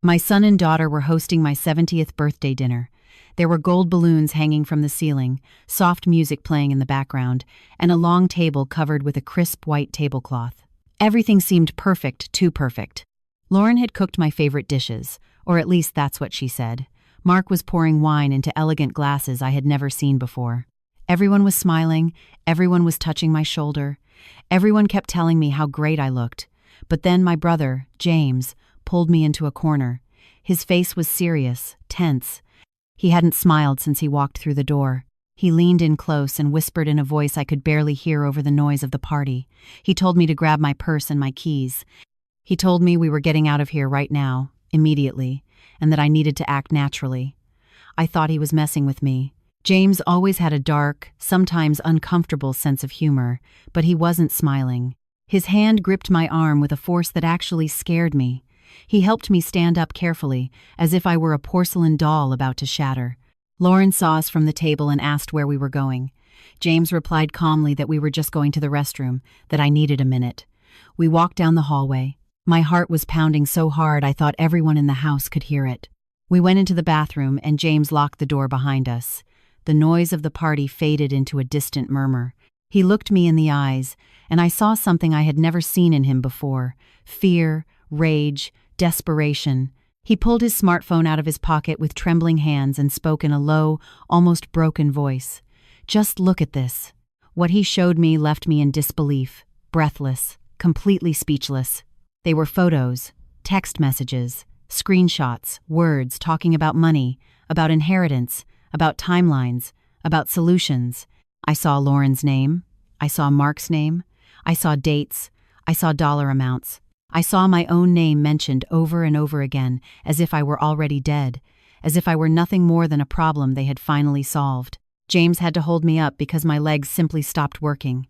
My son and daughter were hosting my 70th birthday dinner. There were gold balloons hanging from the ceiling, soft music playing in the background, and a long table covered with a crisp white tablecloth. Everything seemed perfect, too perfect. Lauren had cooked my favorite dishes, or at least that's what she said. Mark was pouring wine into elegant glasses I had never seen before. Everyone was smiling, everyone was touching my shoulder. Everyone kept telling me how great I looked. But then my brother, James, pulled me into a corner. His face was serious, tense. He hadn't smiled since he walked through the door. He leaned in close and whispered in a voice I could barely hear over the noise of the party. He told me to grab my purse and my keys. He told me we were getting out of here right now, immediately, and that I needed to act naturally. I thought he was messing with me. James always had a dark, sometimes uncomfortable sense of humor, but he wasn't smiling. His hand gripped my arm with a force that actually scared me. He helped me stand up carefully, as if I were a porcelain doll about to shatter. Lauren saw us from the table and asked where we were going. James replied calmly that we were just going to the restroom, that I needed a minute. We walked down the hallway. My heart was pounding so hard I thought everyone in the house could hear it. We went into the bathroom and James locked the door behind us. The noise of the party faded into a distant murmur. He looked me in the eyes, and I saw something I had never seen in him before: fear, rage, desperation. He pulled his smartphone out of his pocket with trembling hands and spoke in a low, almost broken voice. "Just look at this." What he showed me left me in disbelief, breathless, completely speechless. They were photos, text messages, screenshots, words talking about money, about inheritance, about timelines, about solutions. I saw Lauren's name. I saw Mark's name. I saw dates. I saw dollar amounts. I saw my own name mentioned over and over again, as if I were already dead, as if I were nothing more than a problem they had finally solved. James had to hold me up because my legs simply stopped working.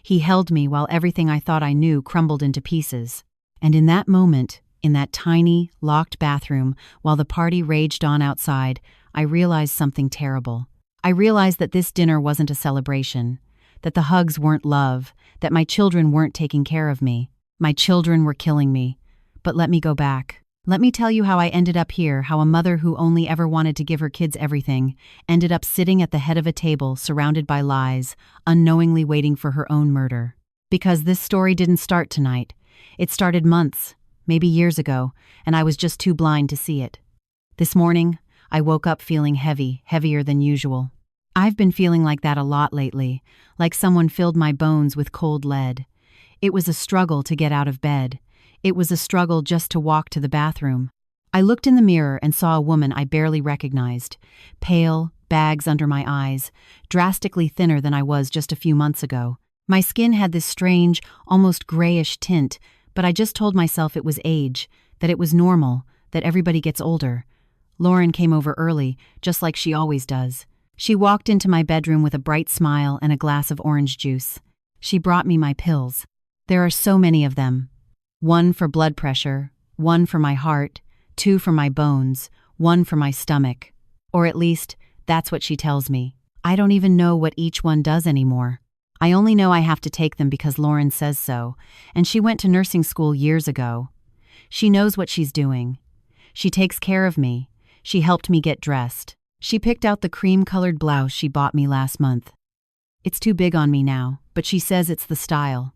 He held me while everything I thought I knew crumbled into pieces. And in that moment, in that tiny, locked bathroom, while the party raged on outside, I realized something terrible. I realized that this dinner wasn't a celebration, that the hugs weren't love, that my children weren't taking care of me. My children were killing me. But let me go back. Let me tell you how I ended up here, how a mother who only ever wanted to give her kids everything ended up sitting at the head of a table surrounded by lies, unknowingly waiting for her own murder. Because this story didn't start tonight. It started months, maybe years ago, and I was just too blind to see it. This morning, I woke up feeling heavy, heavier than usual. I've been feeling like that a lot lately, like someone filled my bones with cold lead. It was a struggle to get out of bed. It was a struggle just to walk to the bathroom. I looked in the mirror and saw a woman I barely recognized, pale, bags under my eyes, drastically thinner than I was just a few months ago. My skin had this strange, almost grayish tint, but I just told myself it was age, that it was normal, that everybody gets older. Lauren came over early, just like she always does. She walked into my bedroom with a bright smile and a glass of orange juice. She brought me my pills. There are so many of them. 1 for blood pressure, 1 for my heart, 2 for my bones, 1 for my stomach. Or at least, that's what she tells me. I don't even know what each one does anymore. I only know I have to take them because Lauren says so, and she went to nursing school years ago. She knows what she's doing. She takes care of me. She helped me get dressed. She picked out the cream-colored blouse she bought me last month. It's too big on me now, but she says it's the style.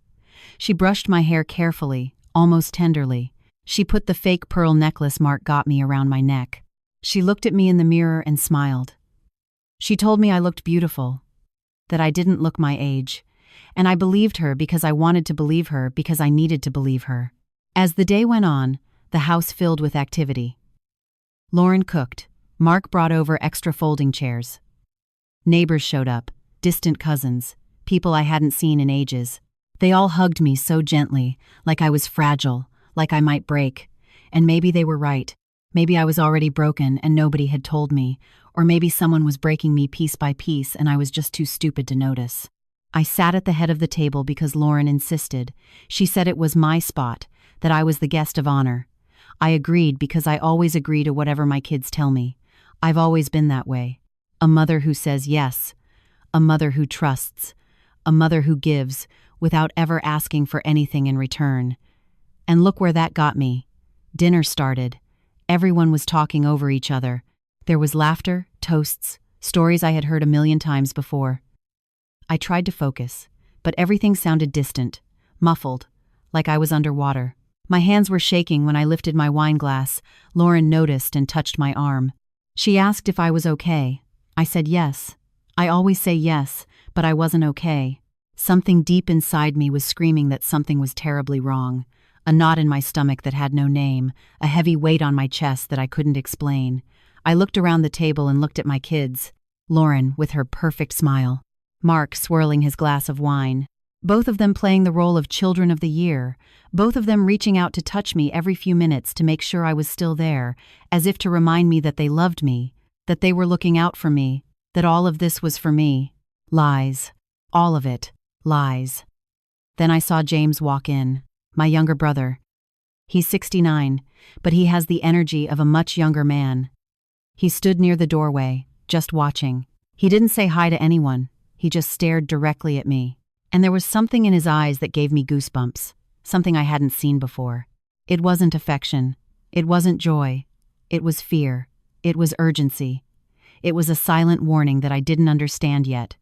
She brushed my hair carefully, almost tenderly. She put the fake pearl necklace Mark got me around my neck. She looked at me in the mirror and smiled. She told me I looked beautiful, that I didn't look my age, and I believed her because I wanted to believe her because I needed to believe her. As the day went on, the house filled with activity. Lauren cooked. Mark brought over extra folding chairs. Neighbors showed up, distant cousins, people I hadn't seen in ages. They all hugged me so gently, like I was fragile, like I might break. And maybe they were right. Maybe I was already broken and nobody had told me, or maybe someone was breaking me piece by piece and I was just too stupid to notice. I sat at the head of the table because Lauren insisted. She said it was my spot, that I was the guest of honor. I agreed because I always agree to whatever my kids tell me. I've always been that way. A mother who says yes. A mother who trusts. A mother who gives, without ever asking for anything in return. And look where that got me. Dinner started. Everyone was talking over each other. There was laughter, toasts, stories I had heard a million times before. I tried to focus, but everything sounded distant, muffled, like I was underwater. My hands were shaking when I lifted my wine glass. Lauren noticed and touched my arm. She asked if I was okay. I said yes. I always say yes, but I wasn't okay. Something deep inside me was screaming that something was terribly wrong. A knot in my stomach that had no name, a heavy weight on my chest that I couldn't explain. I looked around the table and looked at my kids. Lauren, with her perfect smile. Mark swirling his glass of wine. Both of them playing the role of children of the year. Both of them reaching out to touch me every few minutes to make sure I was still there, as if to remind me that they loved me, that they were looking out for me, that all of this was for me. Lies. All of it. Lies. Then I saw James walk in, my younger brother. He's 69, but he has the energy of a much younger man. He stood near the doorway, just watching. He didn't say hi to anyone. He just stared directly at me. And there was something in his eyes that gave me goosebumps, something I hadn't seen before. It wasn't affection. It wasn't joy. It was fear. It was urgency. It was a silent warning that I didn't understand yet.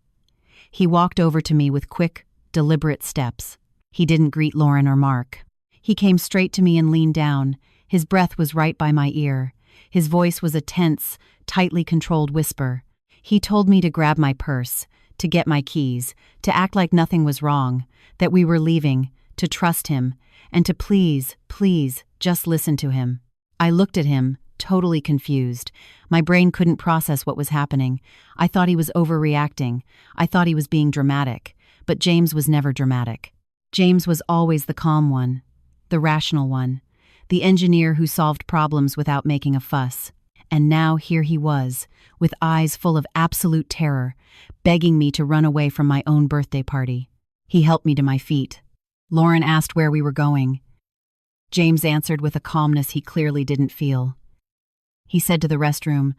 He walked over to me with quick, deliberate steps. He didn't greet Lauren or Mark. He came straight to me and leaned down. His breath was right by my ear. His voice was a tense, tightly controlled whisper. He told me to grab my purse, to get my keys, to act like nothing was wrong, that we were leaving, to trust him, and to please, please, just listen to him. I looked at him, totally confused. My brain couldn't process what was happening. I thought he was overreacting. I thought he was being dramatic. But James was never dramatic. James was always the calm one, the rational one, the engineer who solved problems without making a fuss. And now here he was, with eyes full of absolute terror, begging me to run away from my own birthday party. He helped me to my feet. Lauren asked where we were going. James answered with a calmness he clearly didn't feel. He said to the restroom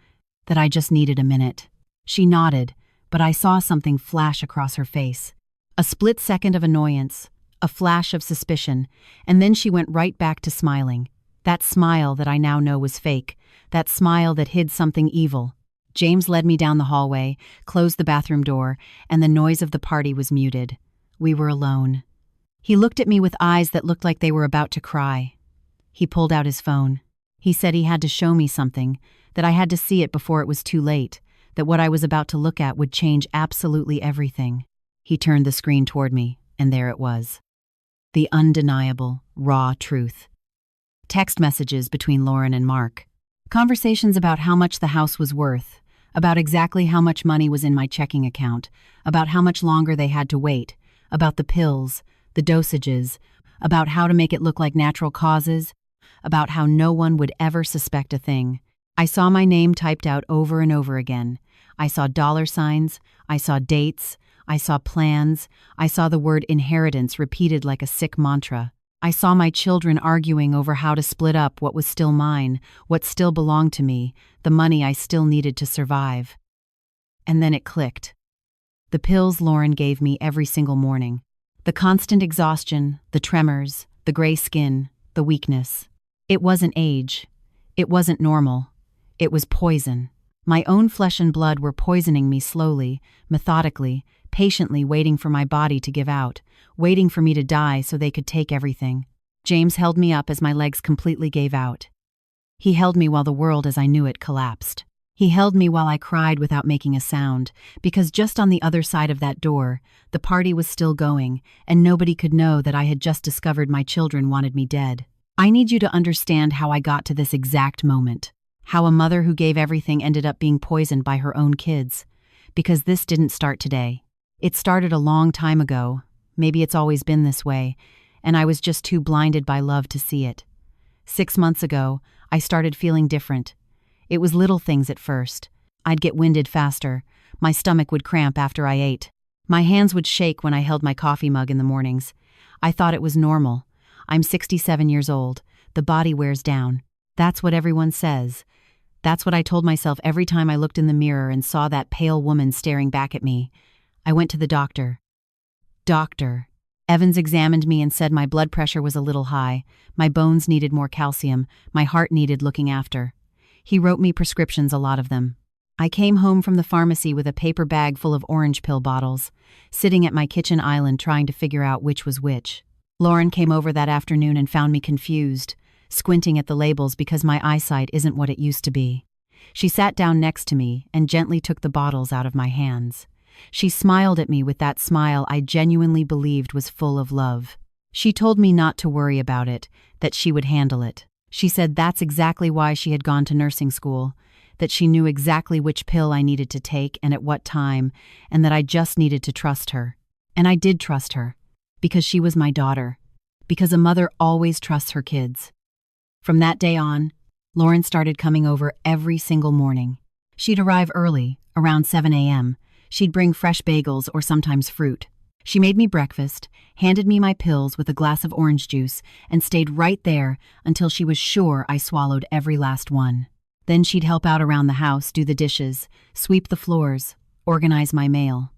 that I just needed a minute. She nodded, but I saw something flash across her face. A split second of annoyance, a flash of suspicion, and then she went right back to smiling. That smile that I now know was fake, that smile that hid something evil. James led me down the hallway, closed the bathroom door, and the noise of the party was muted. We were alone. He looked at me with eyes that looked like they were about to cry. He pulled out his phone. He said he had to show me something, that I had to see it before it was too late, that what I was about to look at would change absolutely everything. He turned the screen toward me, and there it was. The undeniable, raw truth. Text messages between Lauren and Mark. Conversations about how much the house was worth, about exactly how much money was in my checking account, about how much longer they had to wait, about the pills, the dosages, about how to make it look like natural causes, about how no one would ever suspect a thing. I saw my name typed out over and over again. I saw dollar signs, I saw dates, I saw plans, I saw the word inheritance repeated like a sick mantra. I saw my children arguing over how to split up what was still mine, what still belonged to me, the money I still needed to survive. And then it clicked. The pills Lauren gave me every single morning. The constant exhaustion, the tremors, the gray skin, the weakness. It wasn't age. It wasn't normal. It was poison. My own flesh and blood were poisoning me slowly, methodically, patiently waiting for my body to give out, waiting for me to die so they could take everything. James held me up as my legs completely gave out. He held me while the world as I knew it collapsed. He held me while I cried without making a sound, because just on the other side of that door, the party was still going, and nobody could know that I had just discovered my children wanted me dead. I need you to understand how I got to this exact moment. How a mother who gave everything ended up being poisoned by her own kids. Because this didn't start today. It started a long time ago. Maybe it's always been this way, and I was just too blinded by love to see it. 6 months ago, I started feeling different. It was little things at first. I'd get winded faster. My stomach would cramp after I ate. My hands would shake when I held my coffee mug in the mornings. I thought it was normal. I'm 67 years old. The body wears down. That's what everyone says. That's what I told myself every time I looked in the mirror and saw that pale woman staring back at me. I went to the doctor. Doctor. Evans examined me and said my blood pressure was a little high, my bones needed more calcium, my heart needed looking after. He wrote me prescriptions, a lot of them. I came home from the pharmacy with a paper bag full of orange pill bottles, sitting at my kitchen island trying to figure out which was which. Lauren came over that afternoon and found me confused, squinting at the labels because my eyesight isn't what it used to be. She sat down next to me and gently took the bottles out of my hands. She smiled at me with that smile I genuinely believed was full of love. She told me not to worry about it, that she would handle it. She said that's exactly why she had gone to nursing school, that she knew exactly which pill I needed to take and at what time, and that I just needed to trust her. And I did trust her, because she was my daughter, because a mother always trusts her kids. From that day on, Lauren started coming over every single morning. She'd arrive early, around 7 a.m., She'd bring fresh bagels or sometimes fruit. She made me breakfast, handed me my pills with a glass of orange juice, and stayed right there until she was sure I swallowed every last one. Then she'd help out around the house, do the dishes, sweep the floors, organize my mail.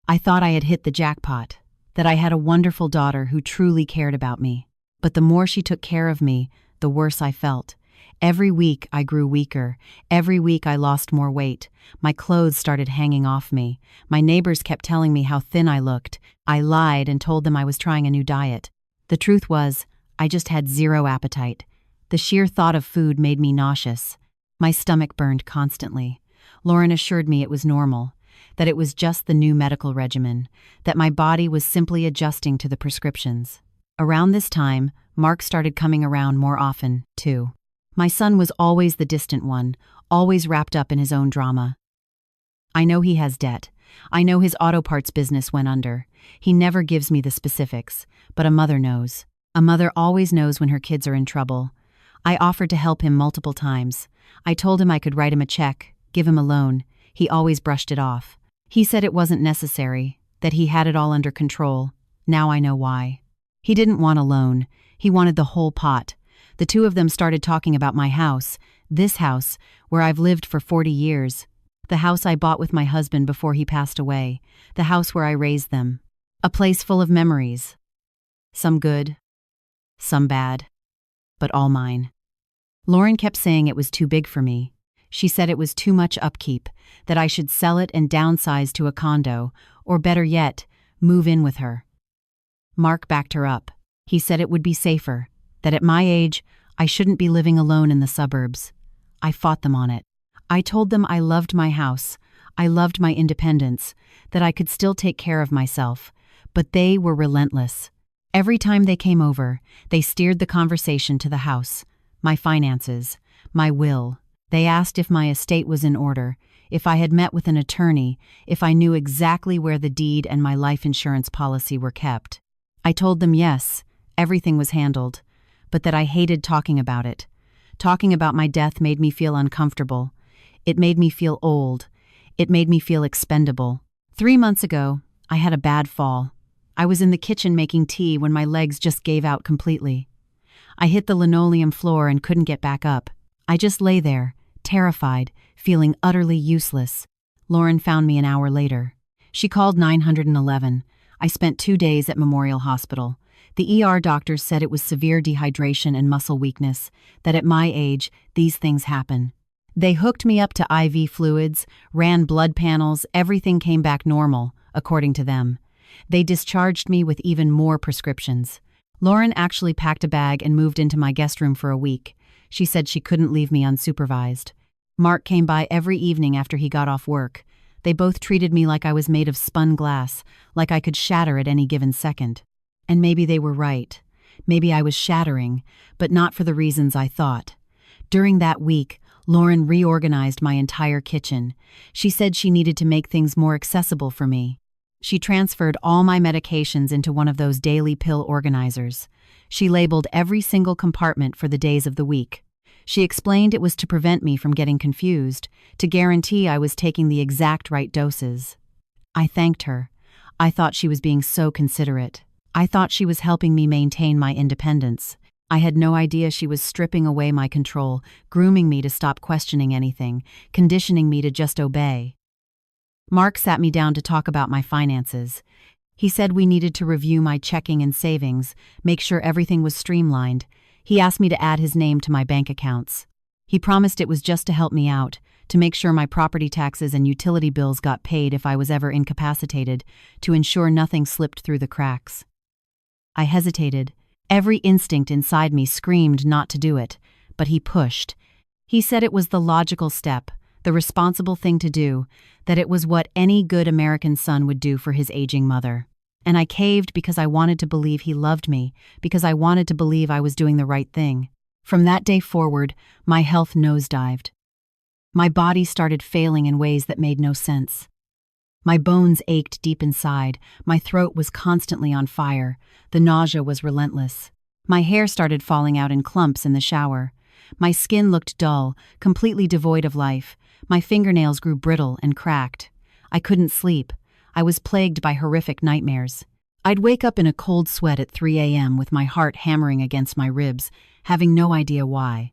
I thought I had hit the jackpot, that I had a wonderful daughter who truly cared about me. But the more she took care of me, the worse I felt. Every week I grew weaker. Every week I lost more weight. My clothes started hanging off me. My neighbors kept telling me how thin I looked. I lied and told them I was trying a new diet. The truth was, I just had zero appetite. The sheer thought of food made me nauseous. My stomach burned constantly. Lauren assured me it was normal, that it was just the new medical regimen, that my body was simply adjusting to the prescriptions. Around this time, Mark started coming around more often, too. My son was always the distant one, always wrapped up in his own drama. I know he has debt. I know his auto parts business went under. He never gives me the specifics, but a mother knows. A mother always knows when her kids are in trouble. I offered to help him multiple times. I told him I could write him a check, give him a loan. He always brushed it off. He said it wasn't necessary, that he had it all under control. Now I know why. He didn't want a loan. He wanted the whole pot. The two of them started talking about my house, this house, where I've lived for 40 years. The house I bought with my husband before he passed away. The house where I raised them. A place full of memories. Some good, some bad, but all mine. Lauren kept saying it was too big for me. She said it was too much upkeep, that I should sell it and downsize to a condo, or better yet, move in with her. Mark backed her up. He said it would be safer, that at my age, I shouldn't be living alone in the suburbs. I fought them on it. I told them I loved my house, I loved my independence, that I could still take care of myself, but they were relentless. Every time they came over, they steered the conversation to the house, my finances, my will. They asked if my estate was in order, if I had met with an attorney, if I knew exactly where the deed and my life insurance policy were kept. I told them yes, everything was handled, but that I hated talking about it. Talking about my death made me feel uncomfortable. It made me feel old. It made me feel expendable. 3 months ago, I had a bad fall. I was in the kitchen making tea when my legs just gave out completely. I hit the linoleum floor and couldn't get back up. I just lay there, terrified, feeling utterly useless. Lauren found me an hour later. She called 911. I spent 2 days at Memorial Hospital. The ER doctors said it was severe dehydration and muscle weakness, that at my age, these things happen. They hooked me up to IV fluids, ran blood panels, everything came back normal, according to them. They discharged me with even more prescriptions. Lauren actually packed a bag and moved into my guest room for a week. She said she couldn't leave me unsupervised. Mark came by every evening after he got off work. They both treated me like I was made of spun glass, like I could shatter at any given second. And maybe they were right. Maybe I was shattering, but not for the reasons I thought. During that week, Lauren reorganized my entire kitchen. She said she needed to make things more accessible for me. She transferred all my medications into one of those daily pill organizers. She labeled every single compartment for the days of the week. She explained it was to prevent me from getting confused, to guarantee I was taking the exact right doses. I thanked her. I thought she was being so considerate. I thought she was helping me maintain my independence. I had no idea she was stripping away my control, grooming me to stop questioning anything, conditioning me to just obey. Mark sat me down to talk about my finances. He said we needed to review my checking and savings, make sure everything was streamlined. He asked me to add his name to my bank accounts. He promised it was just to help me out, to make sure my property taxes and utility bills got paid if I was ever incapacitated, to ensure nothing slipped through the cracks. I hesitated. Every instinct inside me screamed not to do it, but he pushed. He said it was the logical step, the responsible thing to do, that it was what any good American son would do for his aging mother. And I caved because I wanted to believe he loved me, because I wanted to believe I was doing the right thing. From that day forward, my health nosedived. My body started failing in ways that made no sense. My bones ached deep inside, my throat was constantly on fire, the nausea was relentless. My hair started falling out in clumps in the shower. My skin looked dull, completely devoid of life. My fingernails grew brittle and cracked. I couldn't sleep. I was plagued by horrific nightmares. I'd wake up in a cold sweat at 3 a.m. with my heart hammering against my ribs, having no idea why.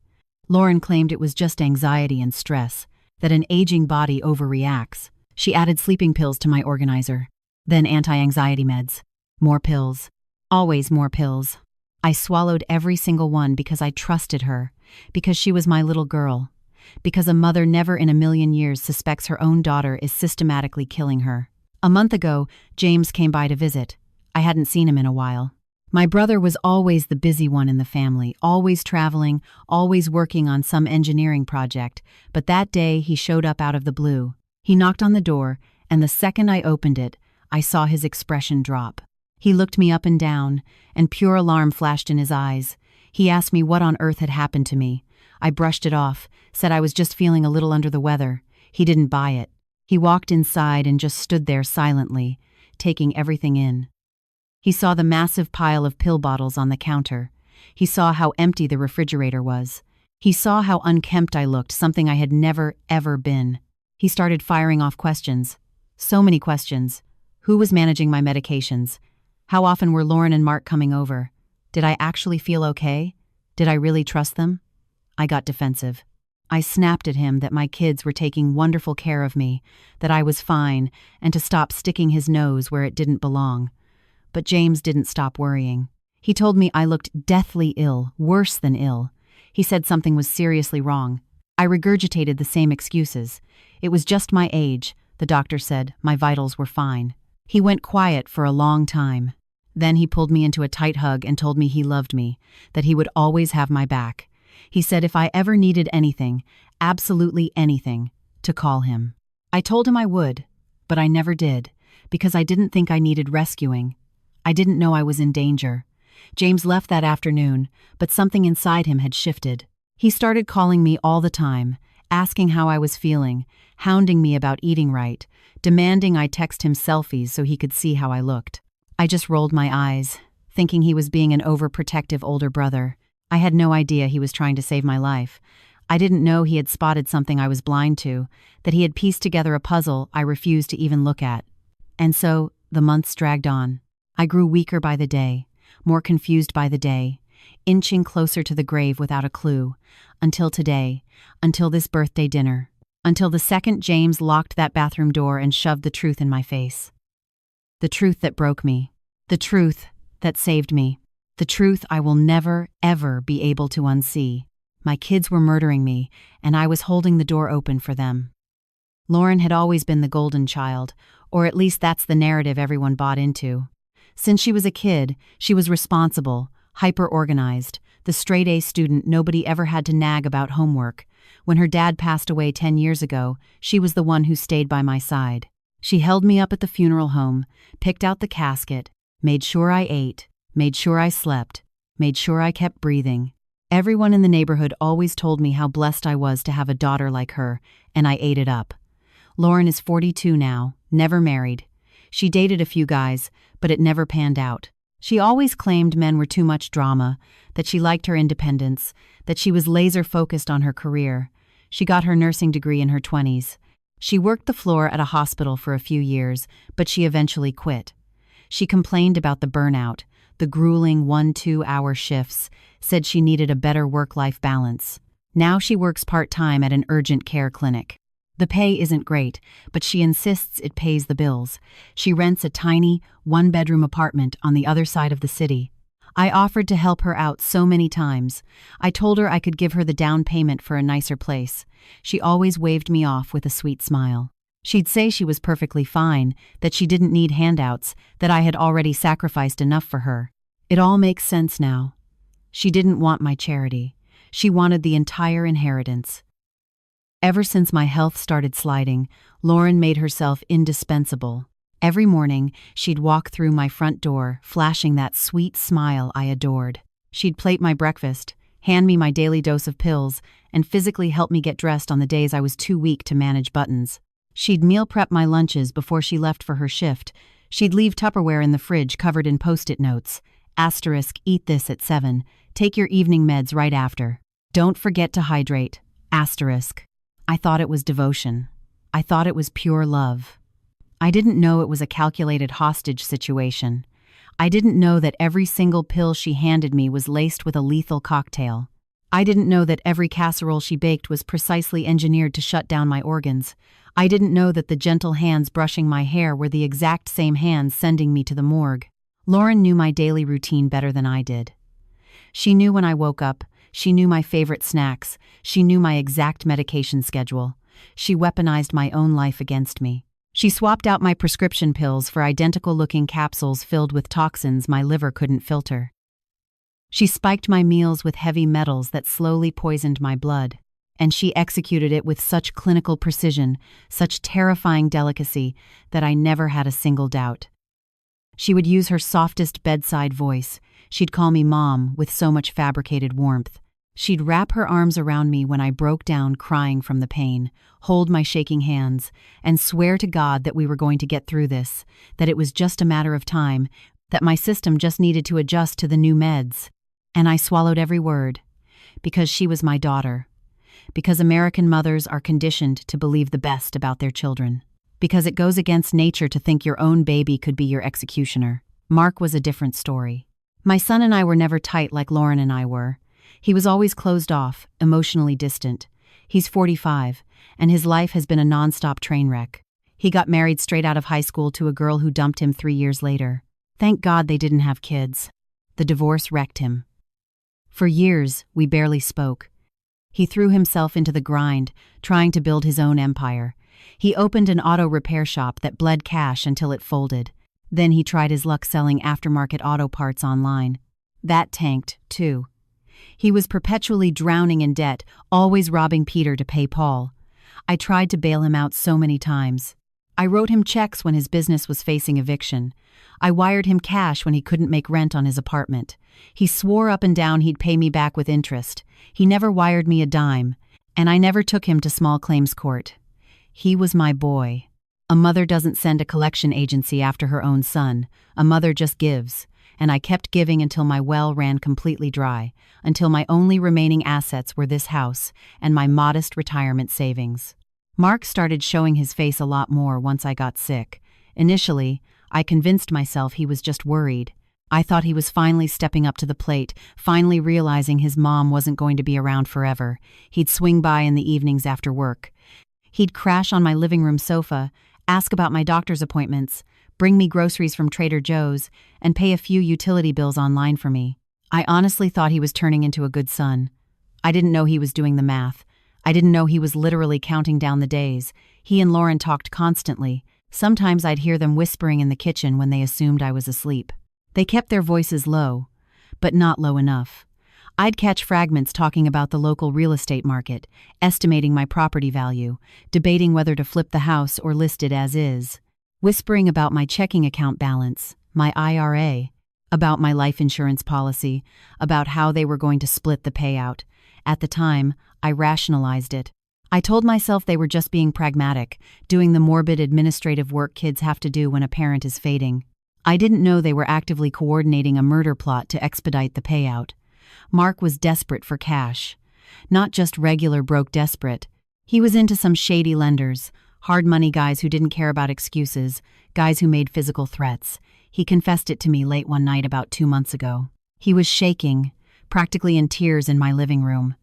Lauren claimed it was just anxiety and stress, that an aging body overreacts. She added sleeping pills to my organizer, then anti-anxiety meds. More pills. Always more pills. I swallowed every single one because I trusted her, because she was my little girl, because a mother never in a million years suspects her own daughter is systematically killing her. A month ago, James came by to visit. I hadn't seen him in a while. My brother was always the busy one in the family, always traveling, always working on some engineering project, but that day he showed up out of the blue. He knocked on the door, and the second I opened it, I saw his expression drop. He looked me up and down, and pure alarm flashed in his eyes. He asked me what on earth had happened to me. I brushed it off, said I was just feeling a little under the weather. He didn't buy it. He walked inside and just stood there silently, taking everything in. He saw the massive pile of pill bottles on the counter. He saw how empty the refrigerator was. He saw how unkempt I looked, something I had never, ever been. He started firing off questions. So many questions. Who was managing my medications? How often were Lauren and Mark coming over? Did I actually feel okay? Did I really trust them? I got defensive. I snapped at him that my kids were taking wonderful care of me, that I was fine, and to stop sticking his nose where it didn't belong. But James didn't stop worrying. He told me I looked deathly ill, worse than ill. He said something was seriously wrong. I regurgitated the same excuses. It was just my age, the doctor said. My vitals were fine. He went quiet for a long time. Then he pulled me into a tight hug and told me he loved me, that he would always have my back. He said if I ever needed anything, absolutely anything, to call him. I told him I would, but I never did, because I didn't think I needed rescuing. I didn't know I was in danger. James left that afternoon, but something inside him had shifted. He started calling me all the time, asking how I was feeling, hounding me about eating right, demanding I text him selfies so he could see how I looked. I just rolled my eyes, thinking he was being an overprotective older brother. I had no idea he was trying to save my life. I didn't know he had spotted something I was blind to, that he had pieced together a puzzle I refused to even look at. And so, the months dragged on. I grew weaker by the day, more confused by the day, inching closer to the grave without a clue, until today, until this birthday dinner, until the second James locked that bathroom door and shoved the truth in my face. The truth that broke me, the truth that saved me, the truth I will never, ever be able to unsee. My kids were murdering me, and I was holding the door open for them. Lauren had always been the golden child, or at least that's the narrative everyone bought into. Since she was a kid, she was responsible, hyper-organized, the straight-A student nobody ever had to nag about homework. When her dad passed away 10 years ago, she was the one who stayed by my side. She held me up at the funeral home, picked out the casket, made sure I ate, made sure I slept, made sure I kept breathing. Everyone in the neighborhood always told me how blessed I was to have a daughter like her, and I ate it up. Lauren is 42 now, never married. She dated a few guys, but it never panned out. She always claimed men were too much drama, that she liked her independence, that she was laser-focused on her career. She got her nursing degree in her 20s. She worked the floor at a hospital for a few years, but she eventually quit. She complained about the burnout, the grueling 1-2-hour shifts, said she needed a better work-life balance. Now she works part-time at an urgent care clinic. The pay isn't great, but she insists it pays the bills. She rents a tiny, one-bedroom apartment on the other side of the city. I offered to help her out so many times. I told her I could give her the down payment for a nicer place. She always waved me off with a sweet smile. She'd say she was perfectly fine, that she didn't need handouts, that I had already sacrificed enough for her. It all makes sense now. She didn't want my charity. She wanted the entire inheritance. Ever since my health started sliding, Lauren made herself indispensable. Every morning, she'd walk through my front door, flashing that sweet smile I adored. She'd plate my breakfast, hand me my daily dose of pills, and physically help me get dressed on the days I was too weak to manage buttons. She'd meal prep my lunches before she left for her shift. She'd leave Tupperware in the fridge covered in Post-it notes. Asterisk, eat this at 7. Take your evening meds right after. Don't forget to hydrate. Asterisk. I thought it was devotion. I thought it was pure love. I didn't know it was a calculated hostage situation. I didn't know that every single pill she handed me was laced with a lethal cocktail. I didn't know that every casserole she baked was precisely engineered to shut down my organs. I didn't know that the gentle hands brushing my hair were the exact same hands sending me to the morgue. Lauren knew my daily routine better than I did. She knew when I woke up. She knew my favorite snacks. She knew my exact medication schedule. She weaponized my own life against me. She swapped out my prescription pills for identical-looking capsules filled with toxins my liver couldn't filter. She spiked my meals with heavy metals that slowly poisoned my blood. And she executed it with such clinical precision, such terrifying delicacy, that I never had a single doubt. She would use her softest bedside voice. She'd call me Mom with so much fabricated warmth. She'd wrap her arms around me when I broke down crying from the pain, hold my shaking hands, and swear to God that we were going to get through this, that it was just a matter of time, that my system just needed to adjust to the new meds. And I swallowed every word, because she was my daughter. Because American mothers are conditioned to believe the best about their children. Because it goes against nature to think your own baby could be your executioner. Mark was a different story. My son and I were never tight like Lauren and I were. He was always closed off, emotionally distant. He's 45, and his life has been a nonstop train wreck. He got married straight out of high school to a girl who dumped him 3 years later. Thank God they didn't have kids. The divorce wrecked him. For years, we barely spoke. He threw himself into the grind, trying to build his own empire. He opened an auto repair shop that bled cash until it folded. Then he tried his luck selling aftermarket auto parts online. That tanked, too. He was perpetually drowning in debt, always robbing Peter to pay Paul. I tried to bail him out so many times. I wrote him checks when his business was facing eviction. I wired him cash when he couldn't make rent on his apartment. He swore up and down he'd pay me back with interest. He never wired me a dime, and I never took him to small claims court. He was my boy. A mother doesn't send a collection agency after her own son. A mother just gives. And I kept giving until my well ran completely dry, until my only remaining assets were this house and my modest retirement savings. Mark started showing his face a lot more once I got sick. Initially, I convinced myself he was just worried. I thought he was finally stepping up to the plate, finally realizing his mom wasn't going to be around forever. He'd swing by in the evenings after work. He'd crash on my living room sofa, ask about my doctor's appointments, bring me groceries from Trader Joe's, and pay a few utility bills online for me. I honestly thought he was turning into a good son. I didn't know he was doing the math. I didn't know he was literally counting down the days. He and Lauren talked constantly. Sometimes I'd hear them whispering in the kitchen when they assumed I was asleep. They kept their voices low, but not low enough. I'd catch fragments talking about the local real estate market, estimating my property value, debating whether to flip the house or list it as is, whispering about my checking account balance, my IRA, about my life insurance policy, about how they were going to split the payout. At the time, I rationalized it. I told myself they were just being pragmatic, doing the morbid administrative work kids have to do when a parent is fading. I didn't know they were actively coordinating a murder plot to expedite the payout. Mark was desperate for cash. Not just regular broke desperate. He was into some shady lenders, hard money guys who didn't care about excuses, guys who made physical threats. He confessed it to me late one night about 2 months ago. He was shaking, practically in tears in my living room.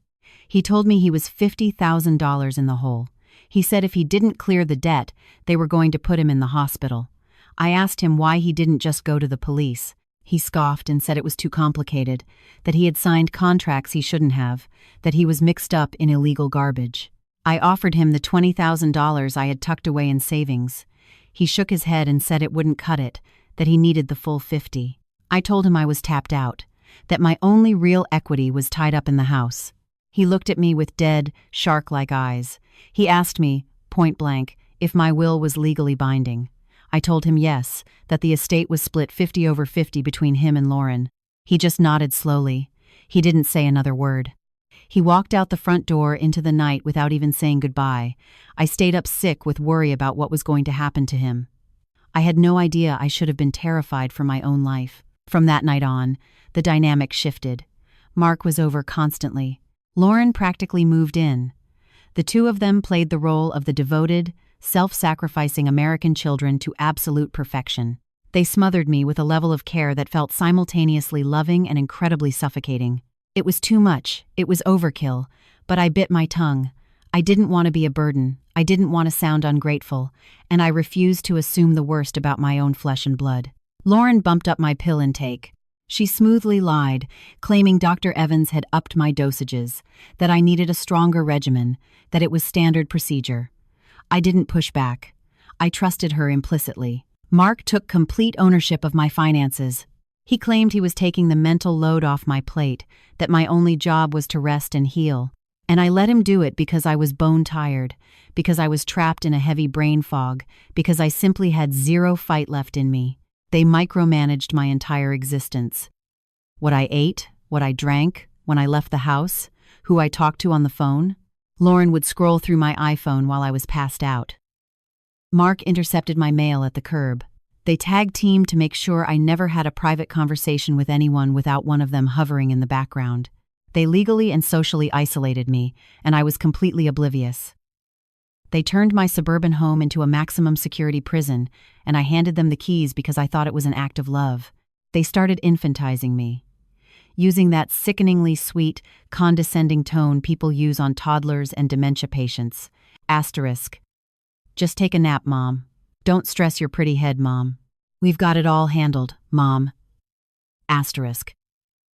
He told me he was $50,000 in the hole. He said if he didn't clear the debt, they were going to put him in the hospital. I asked him why he didn't just go to the police. He scoffed and said it was too complicated, that he had signed contracts he shouldn't have, that he was mixed up in illegal garbage. I offered him the $20,000 I had tucked away in savings. He shook his head and said it wouldn't cut it, that he needed the full 50. I told him I was tapped out, that my only real equity was tied up in the house. He looked at me with dead, shark-like eyes. He asked me, point blank, if my will was legally binding. I told him yes, that the estate was split 50-50 between him and Lauren. He just nodded slowly. He didn't say another word. He walked out the front door into the night without even saying goodbye. I stayed up sick with worry about what was going to happen to him. I had no idea I should have been terrified for my own life. From that night on, the dynamic shifted. Mark was over constantly. Lauren practically moved in. The two of them played the role of the devoted, self-sacrificing American children to absolute perfection. They smothered me with a level of care that felt simultaneously loving and incredibly suffocating. It was too much, it was overkill, but I bit my tongue. I didn't want to be a burden, I didn't want to sound ungrateful, and I refused to assume the worst about my own flesh and blood. Lauren bumped up my pill intake. She smoothly lied, claiming Dr. Evans had upped my dosages, that I needed a stronger regimen, that it was standard procedure. I didn't push back. I trusted her implicitly. Mark took complete ownership of my finances. He claimed he was taking the mental load off my plate, that my only job was to rest and heal. And I let him do it because I was bone-tired, because I was trapped in a heavy brain fog, because I simply had zero fight left in me. They micromanaged my entire existence. What I ate, what I drank, when I left the house, who I talked to on the phone. Lauren would scroll through my iPhone while I was passed out. Mark intercepted my mail at the curb. They tag-teamed to make sure I never had a private conversation with anyone without one of them hovering in the background. They legally and socially isolated me, and I was completely oblivious. They turned my suburban home into a maximum security prison, and I handed them the keys because I thought it was an act of love. They started infantizing me, using that sickeningly sweet, condescending tone people use on toddlers and dementia patients. Asterisk. Just take a nap, Mom. Don't stress your pretty head, Mom. We've got it all handled, Mom. Asterisk.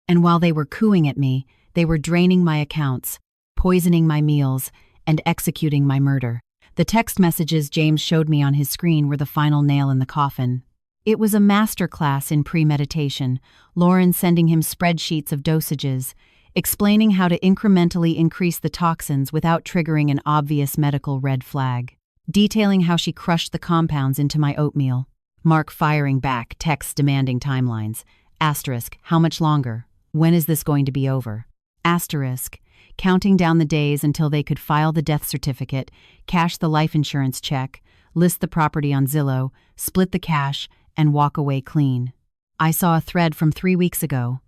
And while they were cooing at me, they were draining my accounts, poisoning my meals, and executing my murder. The text messages James showed me on his screen were the final nail in the coffin. It was a masterclass in premeditation, Lauren sending him spreadsheets of dosages, explaining how to incrementally increase the toxins without triggering an obvious medical red flag, detailing how she crushed the compounds into my oatmeal. Mark firing back, texts demanding timelines. Asterisk, how much longer? When is this going to be over? Asterisk, counting down the days until they could file the death certificate, cash the life insurance check, list the property on Zillow, split the cash, and walk away clean. I saw a thread from 3 weeks ago.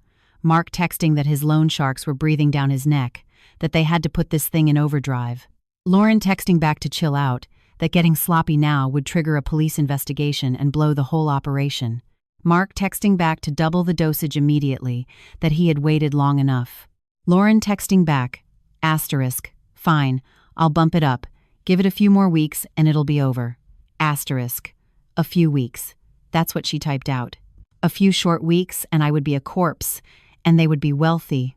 Mark texting that his loan sharks were breathing down his neck, that they had to put this thing in overdrive. Lauren texting back to chill out, that getting sloppy now would trigger a police investigation and blow the whole operation. Mark texting back to double the dosage immediately, that he had waited long enough. Lauren texting back, asterisk, fine, I'll bump it up, give it a few more weeks and it'll be over. Asterisk, a few weeks. That's what she typed out. A few short weeks and I would be a corpse, and they would be wealthy.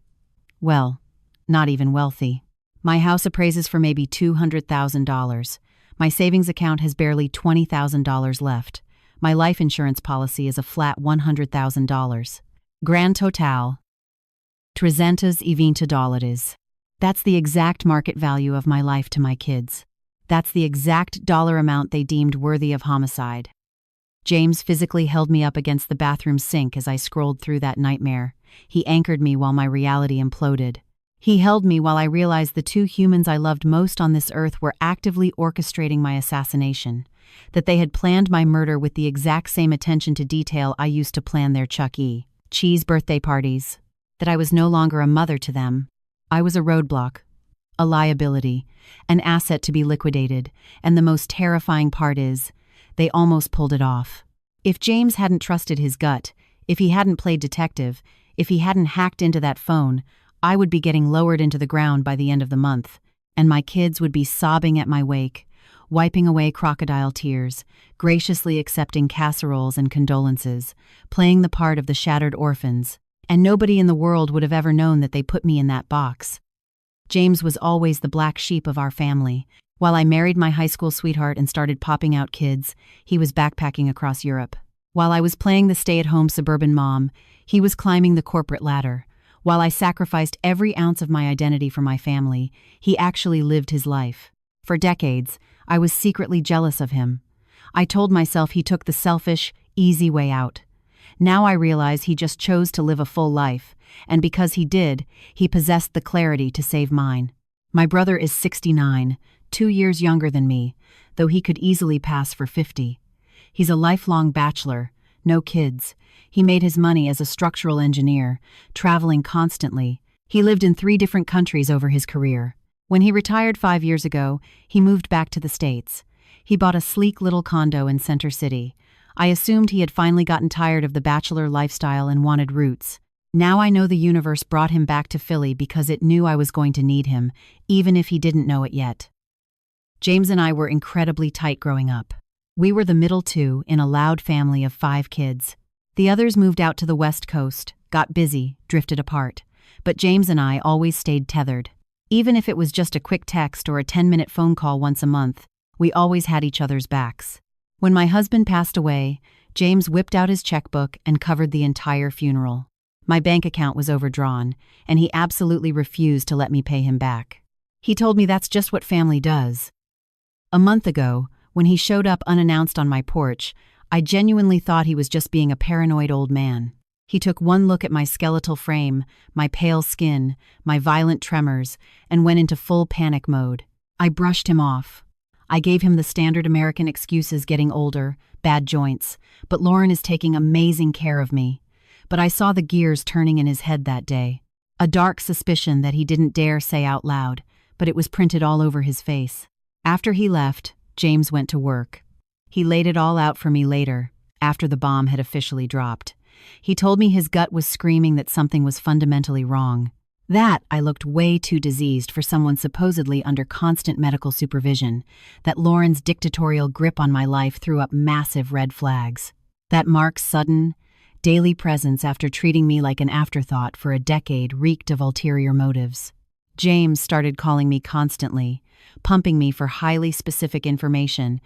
Well, not even wealthy. My house appraises for maybe $200,000. My savings account has barely $20,000 left. My life insurance policy is a flat $100,000. Grand total, $320,000. That's the exact market value of my life to my kids. That's the exact dollar amount they deemed worthy of homicide. James physically held me up against the bathroom sink as I scrolled through that nightmare. He anchored me while my reality imploded. He held me while I realized the two humans I loved most on this earth were actively orchestrating my assassination, that they had planned my murder with the exact same attention to detail I used to plan their Chuck E. Cheese birthday parties, that I was no longer a mother to them. I was a roadblock, a liability, an asset to be liquidated, and the most terrifying part is, they almost pulled it off. If James hadn't trusted his gut, if he hadn't played detective, if he hadn't hacked into that phone, I would be getting lowered into the ground by the end of the month, and my kids would be sobbing at my wake, wiping away crocodile tears, graciously accepting casseroles and condolences, playing the part of the shattered orphans, and nobody in the world would have ever known that they put me in that box. James was always the black sheep of our family. While I married my high school sweetheart and started popping out kids, he was backpacking across Europe. While I was playing the stay-at-home suburban mom, he was climbing the corporate ladder. While I sacrificed every ounce of my identity for my family, he actually lived his life. For decades, I was secretly jealous of him. I told myself he took the selfish, easy way out. Now I realize he just chose to live a full life, and because he did, he possessed the clarity to save mine. My brother is 69, 2 years younger than me, though he could easily pass for 50. He's a lifelong bachelor, no kids. He made his money as a structural engineer, traveling constantly. He lived in 3 different countries over his career. When he retired 5 years ago, he moved back to the States. He bought a sleek little condo in Center City. I assumed he had finally gotten tired of the bachelor lifestyle and wanted roots. Now I know the universe brought him back to Philly because it knew I was going to need him, even if he didn't know it yet. James and I were incredibly tight growing up. We were the middle two in a loud family of 5 kids. The others moved out to the West Coast, got busy, drifted apart. But James and I always stayed tethered. Even if it was just a quick text or a 10-minute phone call once a month, we always had each other's backs. When my husband passed away, James whipped out his checkbook and covered the entire funeral. My bank account was overdrawn, and he absolutely refused to let me pay him back. He told me that's just what family does. A month ago, when he showed up unannounced on my porch, I genuinely thought he was just being a paranoid old man. He took one look at my skeletal frame, my pale skin, my violent tremors, and went into full panic mode. I brushed him off. I gave him the standard American excuses: getting older, bad joints, but Lauren is taking amazing care of me. But I saw the gears turning in his head that day. A dark suspicion that he didn't dare say out loud, but it was printed all over his face. After he left, James went to work. He laid it all out for me later, after the bomb had officially dropped. He told me his gut was screaming that something was fundamentally wrong. That I looked way too diseased for someone supposedly under constant medical supervision, that Lauren's dictatorial grip on my life threw up massive red flags. That Mark's sudden, daily presence after treating me like an afterthought for a decade reeked of ulterior motives. James started calling me constantly, pumping me for highly specific information.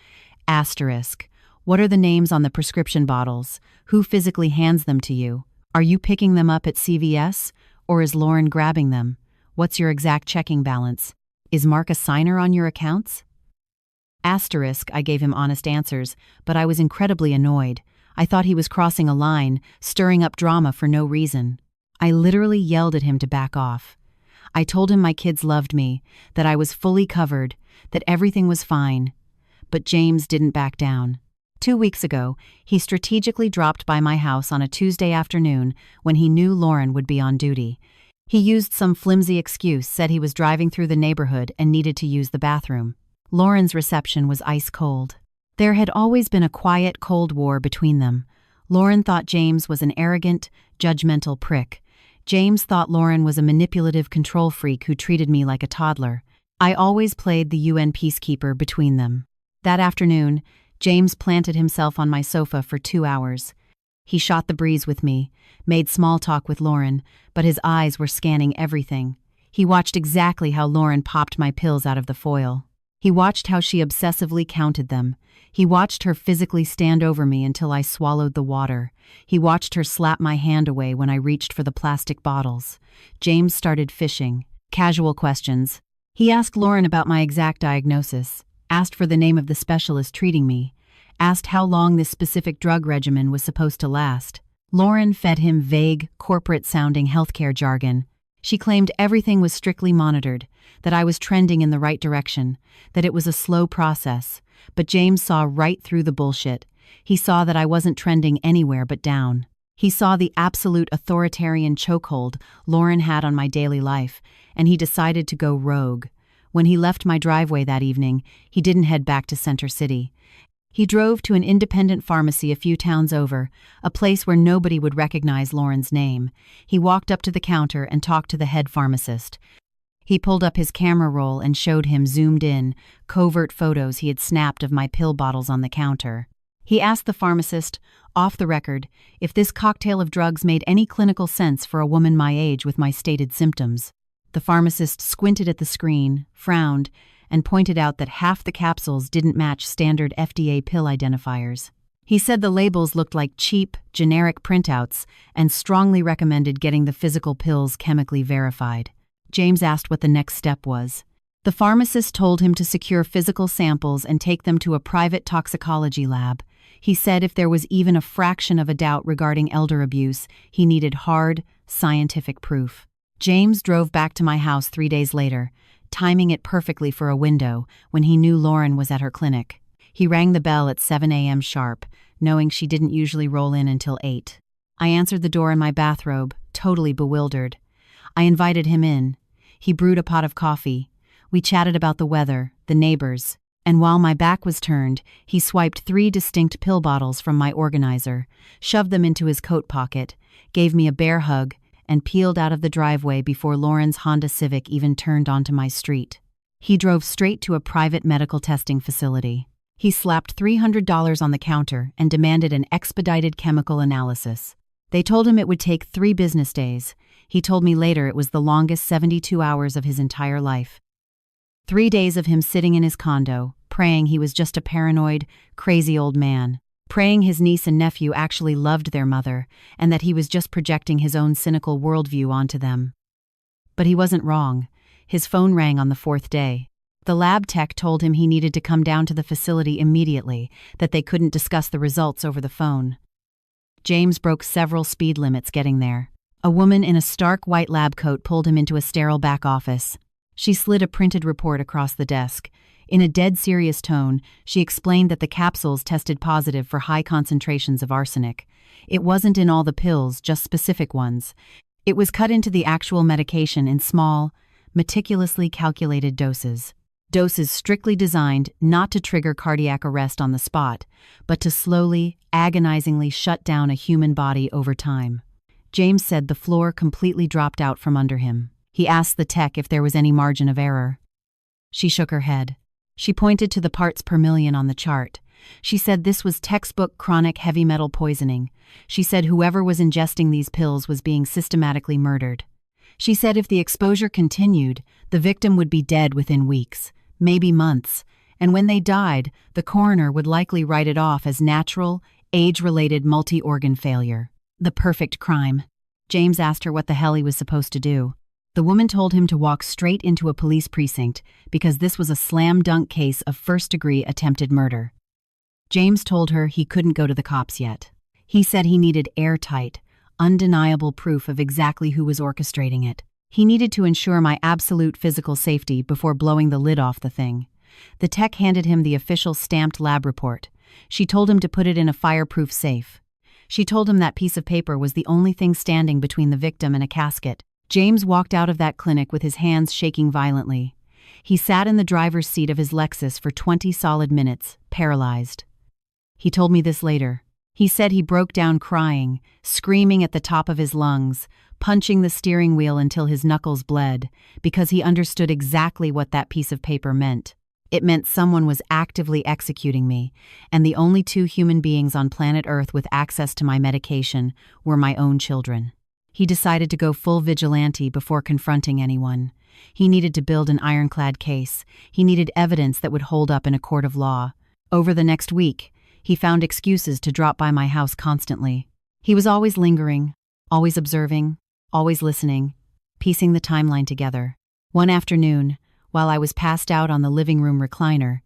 Asterisk. What are the names on the prescription bottles? Who physically hands them to you? Are you picking them up at CVS? Or is Lauren grabbing them? What's your exact checking balance? Is Mark a signer on your accounts? Asterisk. I gave him honest answers, but I was incredibly annoyed. I thought he was crossing a line, stirring up drama for no reason. I literally yelled at him to back off. I told him my kids loved me, that I was fully covered, that everything was fine. But James didn't back down. 2 weeks ago, he strategically dropped by my house on a Tuesday afternoon when he knew Lauren would be on duty. He used some flimsy excuse, said he was driving through the neighborhood and needed to use the bathroom. Lauren's reception was ice cold. There had always been a quiet Cold War between them. Lauren thought James was an arrogant, judgmental prick. James thought Lauren was a manipulative control freak who treated me like a toddler. I always played the UN peacekeeper between them. That afternoon, James planted himself on my sofa for 2 hours. He shot the breeze with me, made small talk with Lauren, but his eyes were scanning everything. He watched exactly how Lauren popped my pills out of the foil. He watched how she obsessively counted them. He watched her physically stand over me until I swallowed the water. He watched her slap my hand away when I reached for the plastic bottles. James started fishing. Casual questions. He asked Lauren about my exact diagnosis, asked for the name of the specialist treating me, asked how long this specific drug regimen was supposed to last. Lauren fed him vague, corporate-sounding healthcare jargon. She claimed everything was strictly monitored, that I was trending in the right direction, that it was a slow process. But James saw right through the bullshit. He saw that I wasn't trending anywhere but down. He saw the absolute authoritarian chokehold Lauren had on my daily life, and he decided to go rogue. When he left my driveway that evening, he didn't head back to Center City. He drove to an independent pharmacy a few towns over, a place where nobody would recognize Lauren's name. He walked up to the counter and talked to the head pharmacist. He pulled up his camera roll and showed him zoomed in, covert photos he had snapped of my pill bottles on the counter. He asked the pharmacist, off the record, if this cocktail of drugs made any clinical sense for a woman my age with my stated symptoms. The pharmacist squinted at the screen, frowned, and pointed out that half the capsules didn't match standard FDA pill identifiers. He said the labels looked like cheap, generic printouts and strongly recommended getting the physical pills chemically verified. James asked what the next step was. The pharmacist told him to secure physical samples and take them to a private toxicology lab. He said if there was even a fraction of a doubt regarding elder abuse, he needed hard, scientific proof. James drove back to my house 3 days later, timing it perfectly for a window when he knew Lauren was at her clinic. He rang the bell at 7 a.m. sharp, knowing she didn't usually roll in until 8. I answered the door in my bathrobe, totally bewildered. I invited him in. He brewed a pot of coffee. We chatted about the weather, the neighbors, and while my back was turned, he swiped 3 distinct pill bottles from my organizer, shoved them into his coat pocket, gave me a bear hug, and peeled out of the driveway before Lauren's Honda Civic even turned onto my street. He drove straight to a private medical testing facility. He slapped $300 on the counter and demanded an expedited chemical analysis. They told him it would take 3 business days. He told me later it was the longest 72 hours of his entire life. 3 days of him sitting in his condo, praying he was just a paranoid, crazy old man, praying his niece and nephew actually loved their mother, and that he was just projecting his own cynical worldview onto them. But he wasn't wrong. His phone rang on the 4th day. The lab tech told him he needed to come down to the facility immediately, that they couldn't discuss the results over the phone. James broke several speed limits getting there. A woman in a stark white lab coat pulled him into a sterile back office. She slid a printed report across the desk. In a dead serious tone, she explained that the capsules tested positive for high concentrations of arsenic. It wasn't in all the pills, just specific ones. It was cut into the actual medication in small, meticulously calculated doses. Doses strictly designed not to trigger cardiac arrest on the spot, but to slowly, agonizingly shut down a human body over time. James said the floor completely dropped out from under him. He asked the tech if there was any margin of error. She shook her head. She pointed to the parts per million on the chart. She said this was textbook chronic heavy metal poisoning. She said whoever was ingesting these pills was being systematically murdered. She said if the exposure continued, the victim would be dead within weeks, maybe months, and when they died, the coroner would likely write it off as natural, age-related multi-organ failure. The perfect crime. James asked her what the hell he was supposed to do. The woman told him to walk straight into a police precinct because this was a slam-dunk case of first-degree attempted murder. James told her he couldn't go to the cops yet. He said he needed airtight, undeniable proof of exactly who was orchestrating it. He needed to ensure my absolute physical safety before blowing the lid off the thing. The tech handed him the official stamped lab report. She told him to put it in a fireproof safe. She told him that piece of paper was the only thing standing between the victim and a casket. James walked out of that clinic with his hands shaking violently. He sat in the driver's seat of his Lexus for 20 solid minutes, paralyzed. He told me this later. He said he broke down crying, screaming at the top of his lungs, punching the steering wheel until his knuckles bled, because he understood exactly what that piece of paper meant. It meant someone was actively executing me, and the only 2 human beings on planet Earth with access to my medication were my own children. He decided to go full vigilante before confronting anyone. He needed to build an ironclad case. He needed evidence that would hold up in a court of law. Over the next week, he found excuses to drop by my house constantly. He was always lingering, always observing, always listening, piecing the timeline together. One afternoon, while I was passed out on the living room recliner,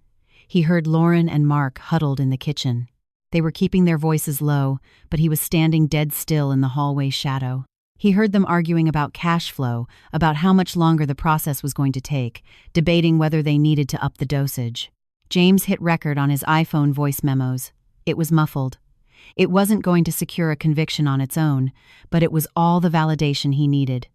he heard Lauren and Mark huddled in the kitchen. They were keeping their voices low, but he was standing dead still in the hallway shadow. He heard them arguing about cash flow, about how much longer the process was going to take, debating whether they needed to up the dosage. James hit record on his iPhone voice memos. It was muffled. It wasn't going to secure a conviction on its own, but it was all the validation he needed.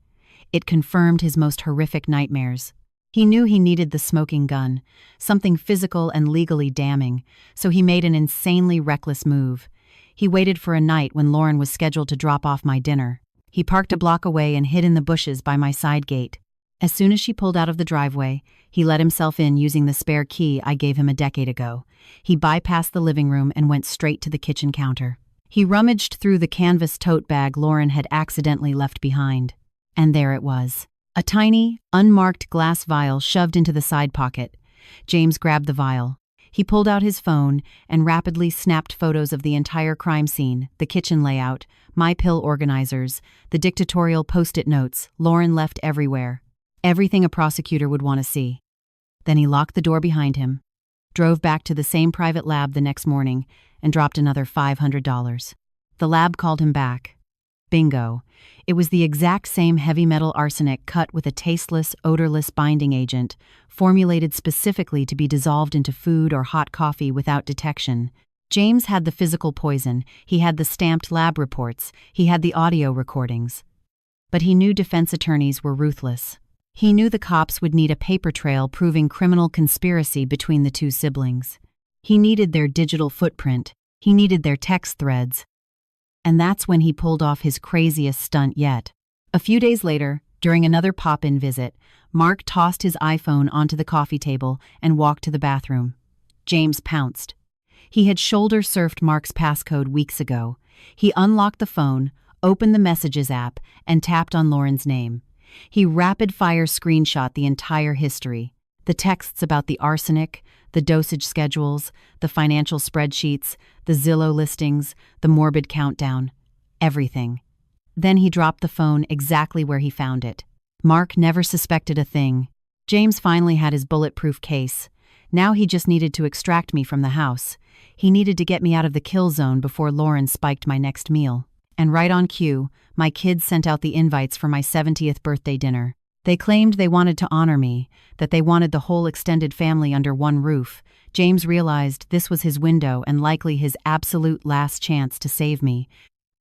It confirmed his most horrific nightmares. He knew he needed the smoking gun, something physical and legally damning, so he made an insanely reckless move. He waited for a night when Lauren was scheduled to drop off my dinner. He parked a block away and hid in the bushes by my side gate. As soon as she pulled out of the driveway, he let himself in using the spare key I gave him a decade ago. He bypassed the living room and went straight to the kitchen counter. He rummaged through the canvas tote bag Lauren had accidentally left behind. And there it was. A tiny, unmarked glass vial shoved into the side pocket. James grabbed the vial. He pulled out his phone and rapidly snapped photos of the entire crime scene, the kitchen layout, my pill organizers, the dictatorial post-it notes Lauren left everywhere. Everything a prosecutor would want to see. Then he locked the door behind him, drove back to the same private lab the next morning, and dropped another $500. The lab called him back. Bingo. It was the exact same heavy metal arsenic cut with a tasteless, odorless binding agent, formulated specifically to be dissolved into food or hot coffee without detection. James had the physical poison, he had the stamped lab reports, he had the audio recordings. But he knew defense attorneys were ruthless. He knew the cops would need a paper trail proving criminal conspiracy between the two siblings. He needed their digital footprint, he needed their text threads. And that's when he pulled off his craziest stunt yet. A few days later, during another pop-in visit, Mark tossed his iPhone onto the coffee table and walked to the bathroom. James pounced. He had shoulder-surfed Mark's passcode weeks ago. He unlocked the phone, opened the Messages app, and tapped on Lauren's name. He rapid-fire screenshot the entire history. The texts about the arsenic, the dosage schedules, the financial spreadsheets, the Zillow listings, the morbid countdown. Everything. Then he dropped the phone exactly where he found it. Mark never suspected a thing. James finally had his bulletproof case. Now he just needed to extract me from the house. He needed to get me out of the kill zone before Lauren spiked my next meal. And right on cue, my kids sent out the invites for my 70th birthday dinner. They claimed they wanted to honor me, that they wanted the whole extended family under one roof. James realized this was his window and likely his absolute last chance to save me.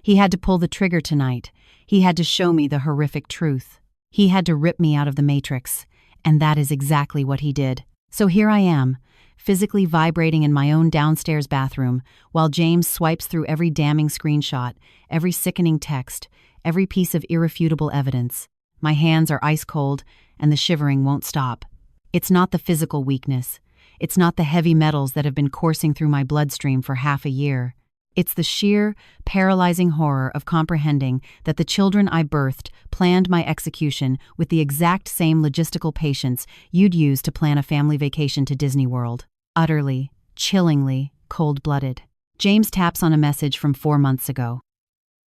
He had to pull the trigger tonight. He had to show me the horrific truth. He had to rip me out of the matrix. And that is exactly what he did. So here I am, physically vibrating in my own downstairs bathroom, while James swipes through every damning screenshot, every sickening text, every piece of irrefutable evidence. My hands are ice cold, and the shivering won't stop. It's not the physical weakness. It's not the heavy metals that have been coursing through my bloodstream for half a year. It's the sheer, paralyzing horror of comprehending that the children I birthed planned my execution with the exact same logistical patience you'd use to plan a family vacation to Disney World. Utterly, chillingly, cold-blooded. James taps on a message from 4 months ago.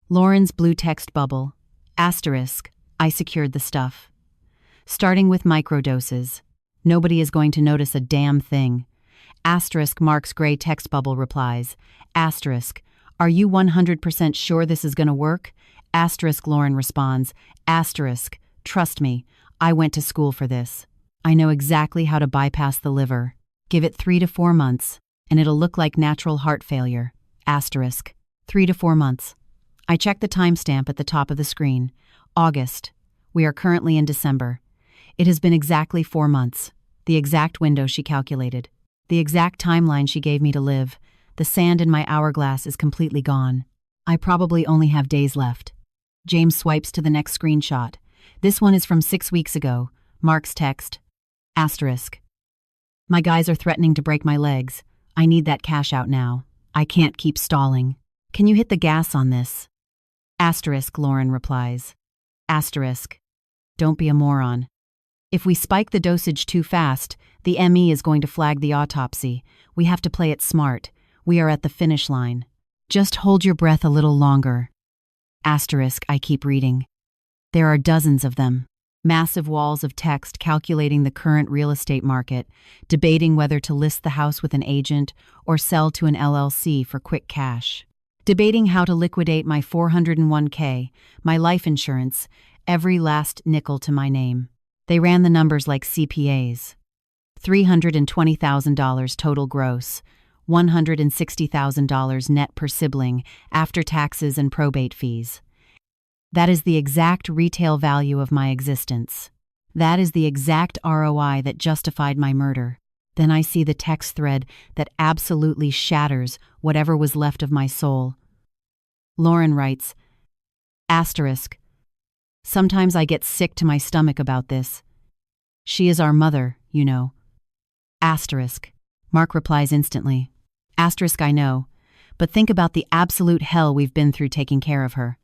Lauren's blue text bubble. Asterisk. I secured the stuff. Starting with microdoses. Nobody is going to notice a damn thing. Asterisk Mark's gray text bubble replies. Asterisk. Are you 100% sure this is going to work? Asterisk Lauren responds. Asterisk. Trust me, I went to school for this. I know exactly how to bypass the liver. Give it 3 to 4 months, and it'll look like natural heart failure. Asterisk. 3 to 4 months. I checked the timestamp at the top of the screen. August. We are currently in December. It has been exactly 4 months. The exact window she calculated. The exact timeline she gave me to live. The sand in my hourglass is completely gone. I probably only have days left. James swipes to the next screenshot. This one is from 6 weeks ago. Mark's text. Asterisk. My guys are threatening to break my legs. I need that cash out now. I can't keep stalling. Can you hit the gas on this? Asterisk, Lauren replies. Asterisk. Don't be a moron. If we spike the dosage too fast, the ME is going to flag the autopsy. We have to play it smart. We are at the finish line. Just hold your breath a little longer. Asterisk, I keep reading. There are dozens of them. Massive walls of text calculating the current real estate market, debating whether to list the house with an agent or sell to an LLC for quick cash. Debating how to liquidate my 401k, my life insurance, every last nickel to my name. They ran the numbers like CPAs. $320,000 total gross, $160,000 net per sibling after taxes and probate fees. That is the exact retail value of my existence. That is the exact ROI that justified my murder. Then I see the text thread that absolutely shatters whatever was left of my soul. Lauren writes, Asterisk. Sometimes I get sick to my stomach about this. She is our mother, you know. Asterisk. Mark replies instantly. Asterisk, I know. But think about the absolute hell we've been through taking care of her.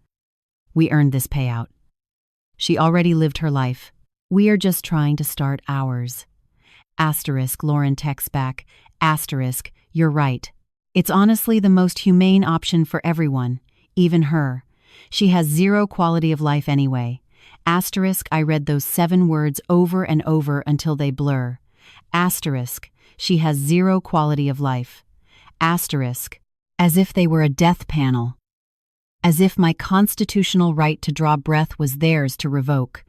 We earned this payout. She already lived her life. We are just trying to start ours. Asterisk, Lauren texts back. Asterisk, you're right. It's honestly the most humane option for everyone, even her. She has zero quality of life anyway. Asterisk, I read those 7 words over and over until they blur. Asterisk, she has zero quality of life. Asterisk, as if they were a death panel. As if my constitutional right to draw breath was theirs to revoke.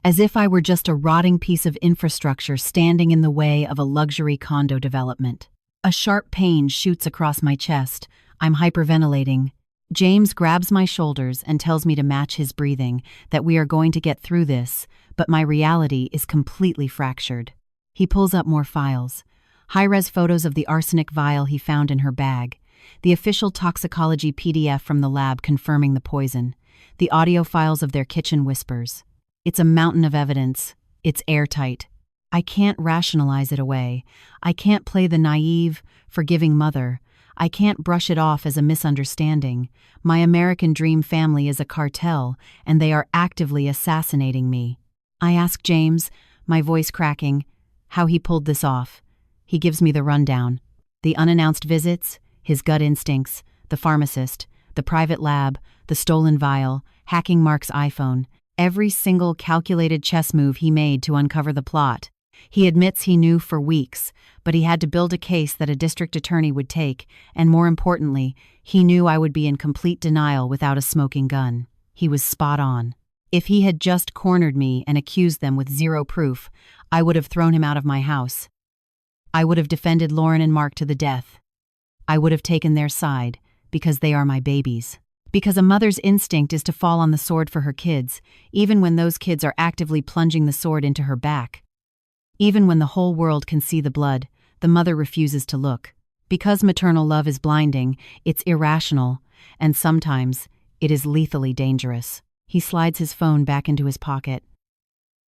As if I were just a rotting piece of infrastructure standing in the way of a luxury condo development. A sharp pain shoots across my chest. I'm hyperventilating. James grabs my shoulders and tells me to match his breathing, that we are going to get through this, but my reality is completely fractured. He pulls up more files. High-res photos of the arsenic vial he found in her bag. The official toxicology PDF from the lab confirming the poison. The audio files of their kitchen whispers. It's a mountain of evidence. It's airtight. I can't rationalize it away. I can't play the naive, forgiving mother. I can't brush it off as a misunderstanding. My American dream family is a cartel, and they are actively assassinating me. I ask James, my voice cracking, how he pulled this off. He gives me the rundown. The unannounced visits, his gut instincts, the pharmacist, the private lab, the stolen vial, hacking Mark's iPhone, every single calculated chess move he made to uncover the plot. He admits he knew for weeks, but he had to build a case that a district attorney would take, and more importantly, he knew I would be in complete denial without a smoking gun. He was spot on. If he had just cornered me and accused them with zero proof, I would have thrown him out of my house. I would have defended Lauren and Mark to the death. I would have taken their side, because they are my babies. Because a mother's instinct is to fall on the sword for her kids, even when those kids are actively plunging the sword into her back. Even when the whole world can see the blood, the mother refuses to look. Because maternal love is blinding, it's irrational, and sometimes it is lethally dangerous. He slides his phone back into his pocket.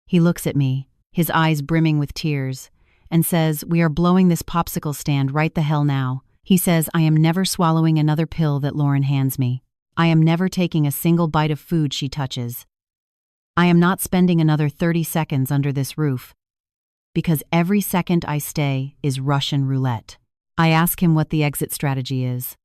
He looks at me, his eyes brimming with tears, and says, "We are blowing this popsicle stand right the hell now." He says, "I am never swallowing another pill that Lauren hands me. I am never taking a single bite of food she touches. I am not spending another 30 seconds under this roof. Because every second I stay is Russian roulette." I ask him what the exit strategy is.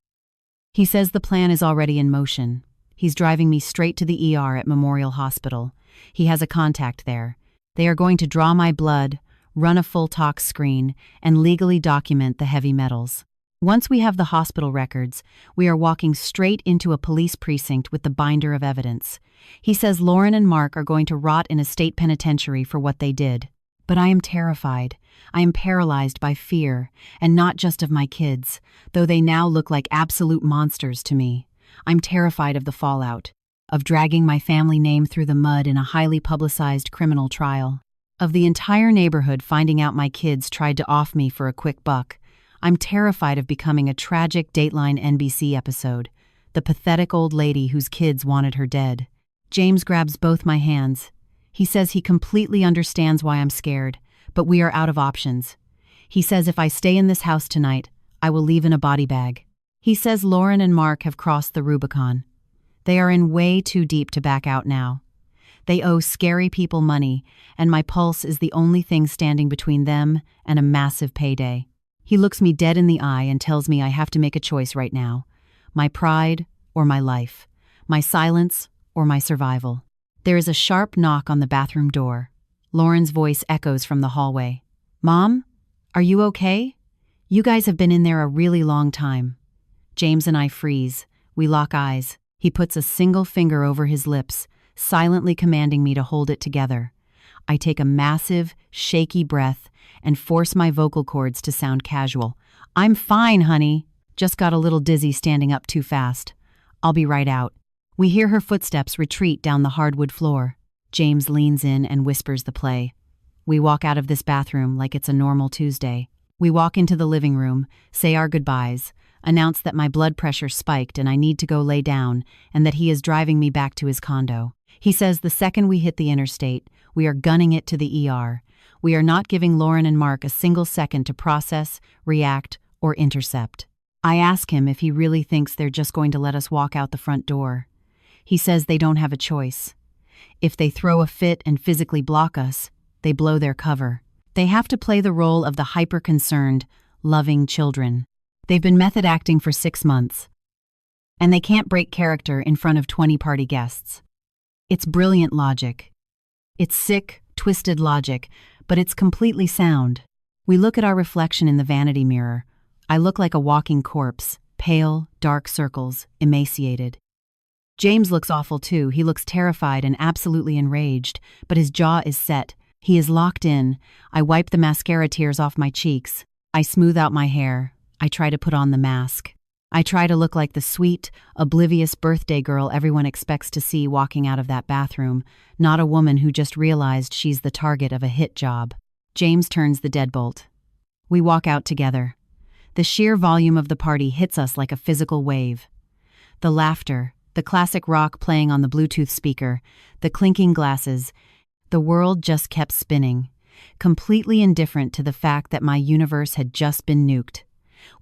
He says the plan is already in motion. He's driving me straight to the ER at Memorial Hospital. He has a contact there. They are going to draw my blood, run a full tox screen, and legally document the heavy metals. Once we have the hospital records, we are walking straight into a police precinct with the binder of evidence. He says Lauren and Mark are going to rot in a state penitentiary for what they did. But I am terrified. I am paralyzed by fear, and not just of my kids, though they now look like absolute monsters to me. I'm terrified of the fallout, of dragging my family name through the mud in a highly publicized criminal trial, of the entire neighborhood finding out my kids tried to off me for a quick buck. I'm terrified of becoming a tragic Dateline NBC episode, the pathetic old lady whose kids wanted her dead. James grabs both my hands. He says he completely understands why I'm scared, but we are out of options. He says if I stay in this house tonight, I will leave in a body bag. He says Lauren and Mark have crossed the Rubicon. They are in way too deep to back out now. They owe scary people money, and my pulse is the only thing standing between them and a massive payday. He looks me dead in the eye and tells me I have to make a choice right now. My pride or my life. My silence or my survival. There is a sharp knock on the bathroom door. Lauren's voice echoes from the hallway. "Mom? Are you okay? You guys have been in there a really long time." James and I freeze. We lock eyes. He puts a single finger over his lips, silently commanding me to hold it together. I take a massive, shaky breath and force my vocal cords to sound casual. "I'm fine, honey. Just got a little dizzy standing up too fast. I'll be right out." We hear her footsteps retreat down the hardwood floor. James leans in and whispers the play. We walk out of this bathroom like it's a normal Tuesday. We walk into the living room, say our goodbyes, announce that my blood pressure spiked and I need to go lay down, and that he is driving me back to his condo. He says the second we hit the interstate, We are gunning it to the ER. We are not giving Lauren and Mark a single second to process, react, or intercept. I ask him if he really thinks they're just going to let us walk out the front door. He says they don't have a choice. If they throw a fit and physically block us, they blow their cover. They have to play the role of the hyper-concerned, loving children. They've been method acting for 6 months. And they can't break character in front of 20 party guests. It's brilliant logic. It's sick, twisted logic, but it's completely sound. We look at our reflection in the vanity mirror. I look like a walking corpse, pale, dark circles, emaciated. James looks awful too. He looks terrified and absolutely enraged, but his jaw is set. He is locked in. I wipe the mascara tears off my cheeks. I smooth out my hair. I try to put on the mask. I try to look like the sweet, oblivious birthday girl everyone expects to see walking out of that bathroom, not a woman who just realized she's the target of a hit job. James turns the deadbolt. We walk out together. The sheer volume of the party hits us like a physical wave. The laughter, the classic rock playing on the Bluetooth speaker, the clinking glasses. The world just kept spinning, completely indifferent to the fact that my universe had just been nuked.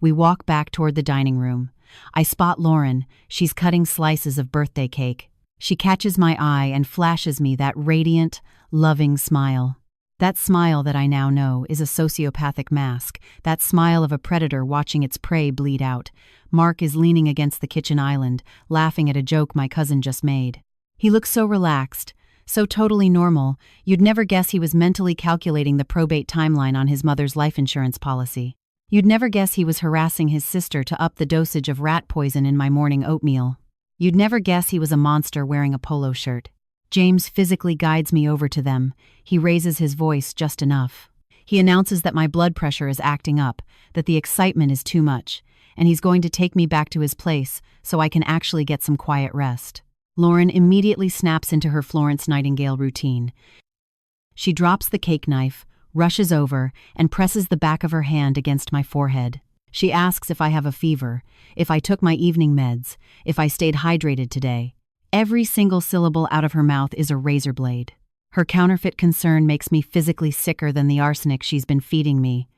We walk back toward the dining room. I spot Lauren. She's cutting slices of birthday cake. She catches my eye and flashes me that radiant, loving smile. That smile that I now know is a sociopathic mask, that smile of a predator watching its prey bleed out. Mark is leaning against the kitchen island, laughing at a joke my cousin just made. He looks so relaxed, so totally normal, you'd never guess he was mentally calculating the probate timeline on his mother's life insurance policy. You'd never guess he was harassing his sister to up the dosage of rat poison in my morning oatmeal. You'd never guess he was a monster wearing a polo shirt. James physically guides me over to them. He raises his voice just enough. He announces that my blood pressure is acting up, that the excitement is too much, and he's going to take me back to his place so I can actually get some quiet rest. Lauren immediately snaps into her Florence Nightingale routine. She drops the cake knife, rushes over, and presses the back of her hand against my forehead. She asks if I have a fever, if I took my evening meds, if I stayed hydrated today. Every single syllable out of her mouth is a razor blade. Her counterfeit concern makes me physically sicker than the arsenic she's been feeding me.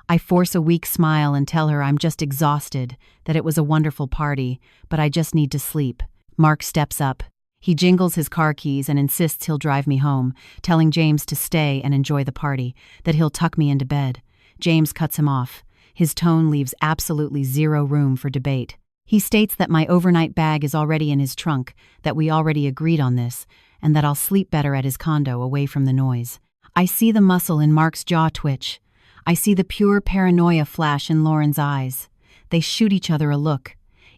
I force a weak smile and tell her I'm just exhausted, that it was a wonderful party, but I just need to sleep. Mark steps up. He jingles his car keys and insists he'll drive me home, telling James to stay and enjoy the party, that he'll tuck me into bed. James cuts him off. His tone leaves absolutely zero room for debate. He states that my overnight bag is already in his trunk, that we already agreed on this, and that I'll sleep better at his condo away from the noise. I see the muscle in Mark's jaw twitch. I see the pure paranoia flash in Lauren's eyes. They shoot each other a look.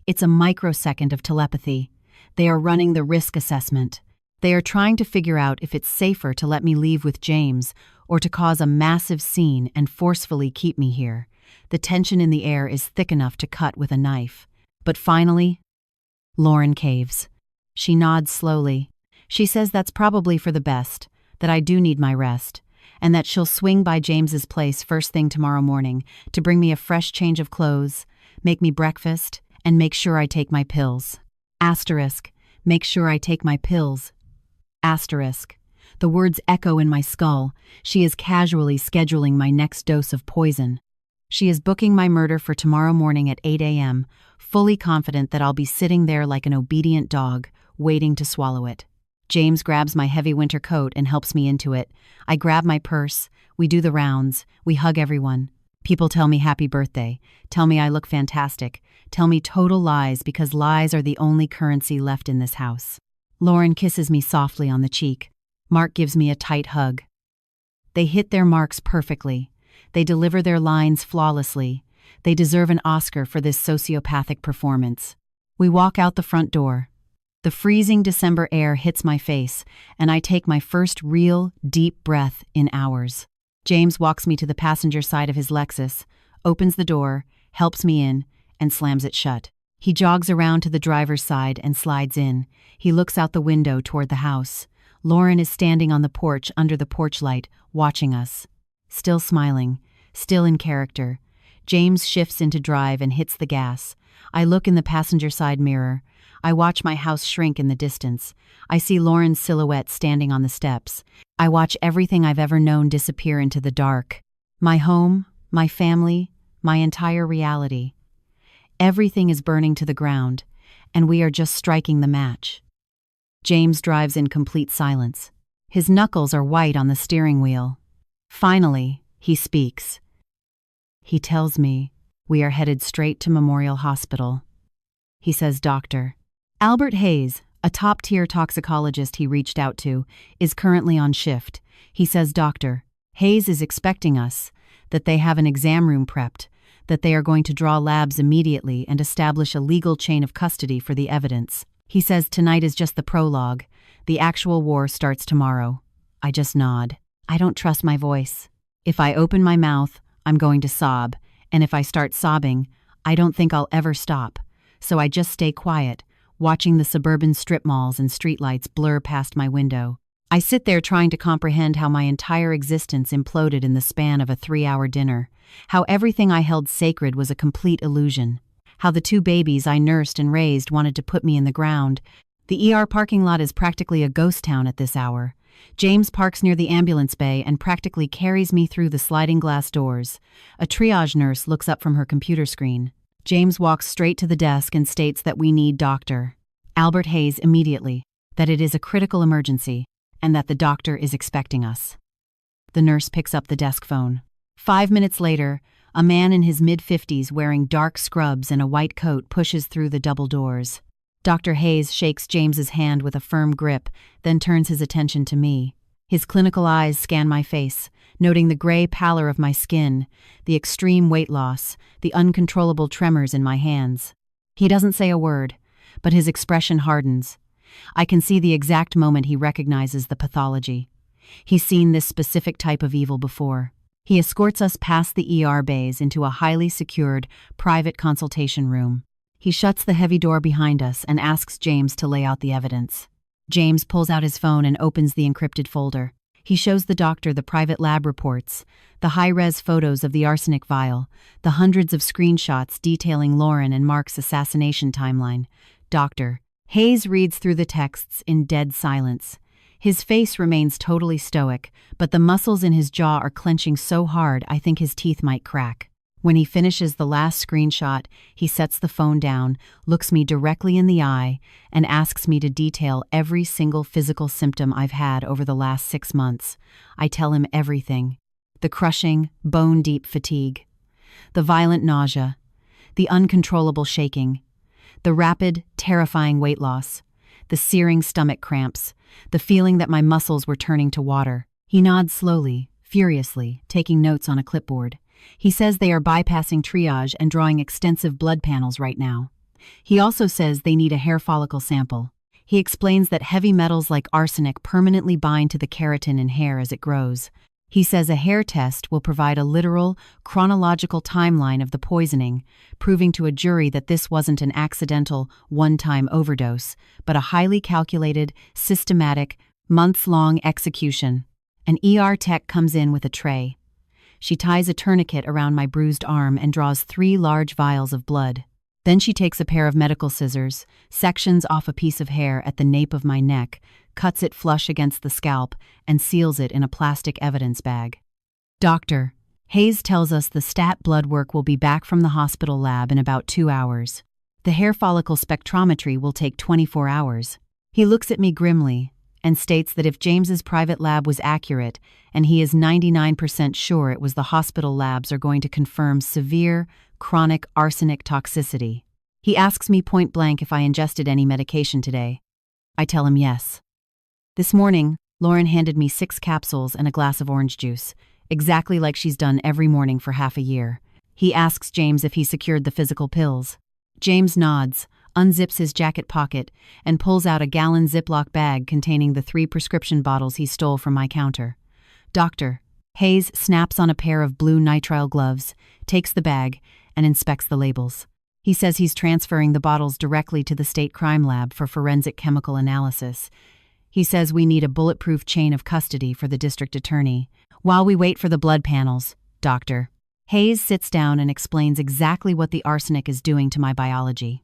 It's a microsecond of telepathy. They are running the risk assessment. They are trying to figure out if it's safer to let me leave with James or to cause a massive scene and forcefully keep me here. The tension in the air is thick enough to cut with a knife. But finally, Lauren caves. She nods slowly. She says that's probably for the best, that I do need my rest, and that she'll swing by James's place first thing tomorrow morning to bring me a fresh change of clothes, make me breakfast, and make sure I take my pills. Asterisk, make sure I take my pills. Asterisk. The words echo in my skull. She is casually scheduling my next dose of poison. She is booking my murder for tomorrow morning at 8 a.m., fully confident that I'll be sitting there like an obedient dog, waiting to swallow it. James grabs my heavy winter coat and helps me into it. I grab my purse. We do the rounds. We hug everyone. People tell me happy birthday, tell me I look fantastic, tell me total lies because lies are the only currency left in this house. Lauren kisses me softly on the cheek. Mark gives me a tight hug. They hit their marks perfectly. They deliver their lines flawlessly. They deserve an Oscar for this sociopathic performance. We walk out the front door. The freezing December air hits my face, and I take my first real, deep breath in hours. James walks me to the passenger side of his Lexus, opens the door, helps me in, and slams it shut. He jogs around to the driver's side and slides in. He looks out the window toward the house. Lauren is standing on the porch under the porch light, watching us. Still smiling, still in character. James shifts into drive and hits the gas. I look in the passenger side mirror. I watch my house shrink in the distance. I see Lauren's silhouette standing on the steps. I watch everything I've ever known disappear into the dark. My home, my family, my entire reality. Everything is burning to the ground, and we are just striking the match. James drives in complete silence. His knuckles are white on the steering wheel. Finally, he speaks. He tells me, "We are headed straight to Memorial Hospital." He says, "Doctor." Albert Hayes, a top-tier toxicologist he reached out to, is currently on shift. He says, "Doctor, Hayes is expecting us, that they have an exam room prepped, that they are going to draw labs immediately and establish a legal chain of custody for the evidence." He says tonight is just the prologue. The actual war starts tomorrow. I just nod. I don't trust my voice. If I open my mouth, I'm going to sob, and if I start sobbing, I don't think I'll ever stop. So I just stay quiet, watching the suburban strip malls and streetlights blur past my window. I sit there trying to comprehend how my entire existence imploded in the span of a 3-hour dinner, how everything I held sacred was a complete illusion, how the 2 babies I nursed and raised wanted to put me in the ground. The ER parking lot is practically a ghost town at this hour. James parks near the ambulance bay and practically carries me through the sliding glass doors. A triage nurse looks up from her computer screen. James walks straight to the desk and states that we need Dr. Albert Hayes immediately, that it is a critical emergency, and that the doctor is expecting us. The nurse picks up the desk phone. 5 minutes later, a man in his mid-50s wearing dark scrubs and a white coat pushes through the double doors. Dr. Hayes shakes James's hand with a firm grip, then turns his attention to me. His clinical eyes scan my face, noting the gray pallor of my skin, the extreme weight loss, the uncontrollable tremors in my hands. He doesn't say a word, but his expression hardens. I can see the exact moment he recognizes the pathology. He's seen this specific type of evil before. He escorts us past the ER bays into a highly secured, private consultation room. He shuts the heavy door behind us and asks James to lay out the evidence. James pulls out his phone and opens the encrypted folder. He shows the doctor the private lab reports, the high-res photos of the arsenic vial, the hundreds of screenshots detailing Lauren and Mark's assassination timeline. Dr. Hayes reads through the texts in dead silence. His face remains totally stoic, but the muscles in his jaw are clenching so hard I think his teeth might crack. When he finishes the last screenshot, he sets the phone down, looks me directly in the eye, and asks me to detail every single physical symptom I've had over the last 6 months. I tell him everything. The crushing, bone-deep fatigue, the violent nausea, the uncontrollable shaking, the rapid, terrifying weight loss, the searing stomach cramps, the feeling that my muscles were turning to water. He nods slowly, furiously, taking notes on a clipboard. He says they are bypassing triage and drawing extensive blood panels right now. He also says they need a hair follicle sample. He explains that heavy metals like arsenic permanently bind to the keratin in hair as it grows. He says a hair test will provide a literal, chronological timeline of the poisoning, proving to a jury that this wasn't an accidental, one-time overdose, but a highly calculated, systematic, months-long execution. An ER tech comes in with a tray. She ties a tourniquet around my bruised arm and draws 3 large vials of blood. Then she takes a pair of medical scissors, sections off a piece of hair at the nape of my neck, cuts it flush against the scalp, and seals it in a plastic evidence bag. Dr. Hayes tells us the stat blood work will be back from the hospital lab in about 2 hours. The hair follicle spectrometry will take 24 hours. He looks at me grimly and states that if James's private lab was accurate, and he is 99% sure it was the hospital labs are going to confirm severe, chronic arsenic toxicity. He asks me point blank if I ingested any medication today. I tell him yes. This morning, Lauren handed me 6 capsules and a glass of orange juice, exactly like she's done every morning for half a year. He asks James if he secured the physical pills. James nods, unzips his jacket pocket, and pulls out a gallon Ziploc bag containing the 3 prescription bottles he stole from my counter. Dr. Hayes snaps on a pair of blue nitrile gloves, takes the bag, and inspects the labels. He says he's transferring the bottles directly to the state crime lab for forensic chemical analysis. He says we need a bulletproof chain of custody for the district attorney. While we wait for the blood panels, Dr. Hayes sits down and explains exactly what the arsenic is doing to my biology.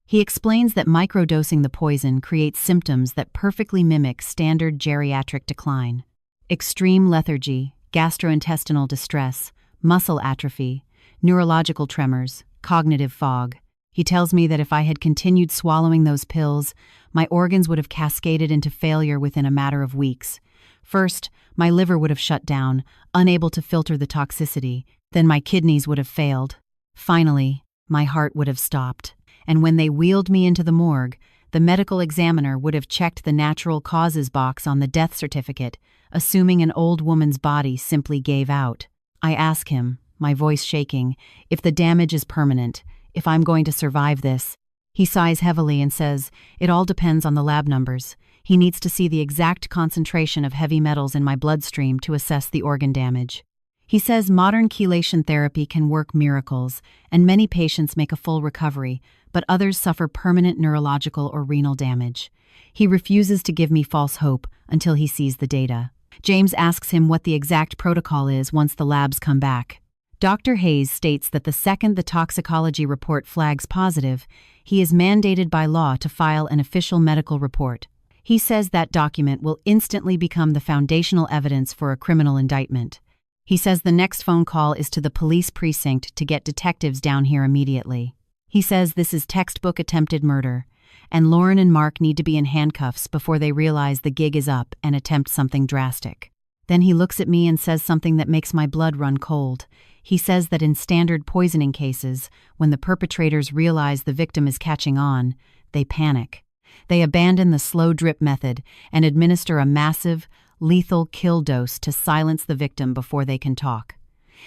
He explains that microdosing the poison creates symptoms that perfectly mimic standard geriatric decline: extreme lethargy, gastrointestinal distress, muscle atrophy, neurological tremors, cognitive fog. He tells me that if I had continued swallowing those pills, my organs would have cascaded into failure within a matter of weeks. First, my liver would have shut down, unable to filter the toxicity. Then my kidneys would have failed. Finally, my heart would have stopped. And when they wheeled me into the morgue, the medical examiner would have checked the natural causes box on the death certificate, assuming an old woman's body simply gave out. I ask him, my voice shaking, if the damage is permanent, if I'm going to survive this. He sighs heavily and says, it all depends on the lab numbers. He needs to see the exact concentration of heavy metals in my bloodstream to assess the organ damage. He says modern chelation therapy can work miracles, and many patients make a full recovery, but others suffer permanent neurological or renal damage. He refuses to give me false hope until he sees the data. James asks him what the exact protocol is once the labs come back. Dr. Hayes states that the second the toxicology report flags positive, he is mandated by law to file an official medical report. He says that document will instantly become the foundational evidence for a criminal indictment. He says the next phone call is to the police precinct to get detectives down here immediately. He says this is textbook attempted murder, and Lauren and Mark need to be in handcuffs before they realize the gig is up and attempt something drastic. Then he looks at me and says something that makes my blood run cold. He says that in standard poisoning cases, when the perpetrators realize the victim is catching on, they panic. They abandon the slow drip method and administer a massive, lethal kill dose to silence the victim before they can talk.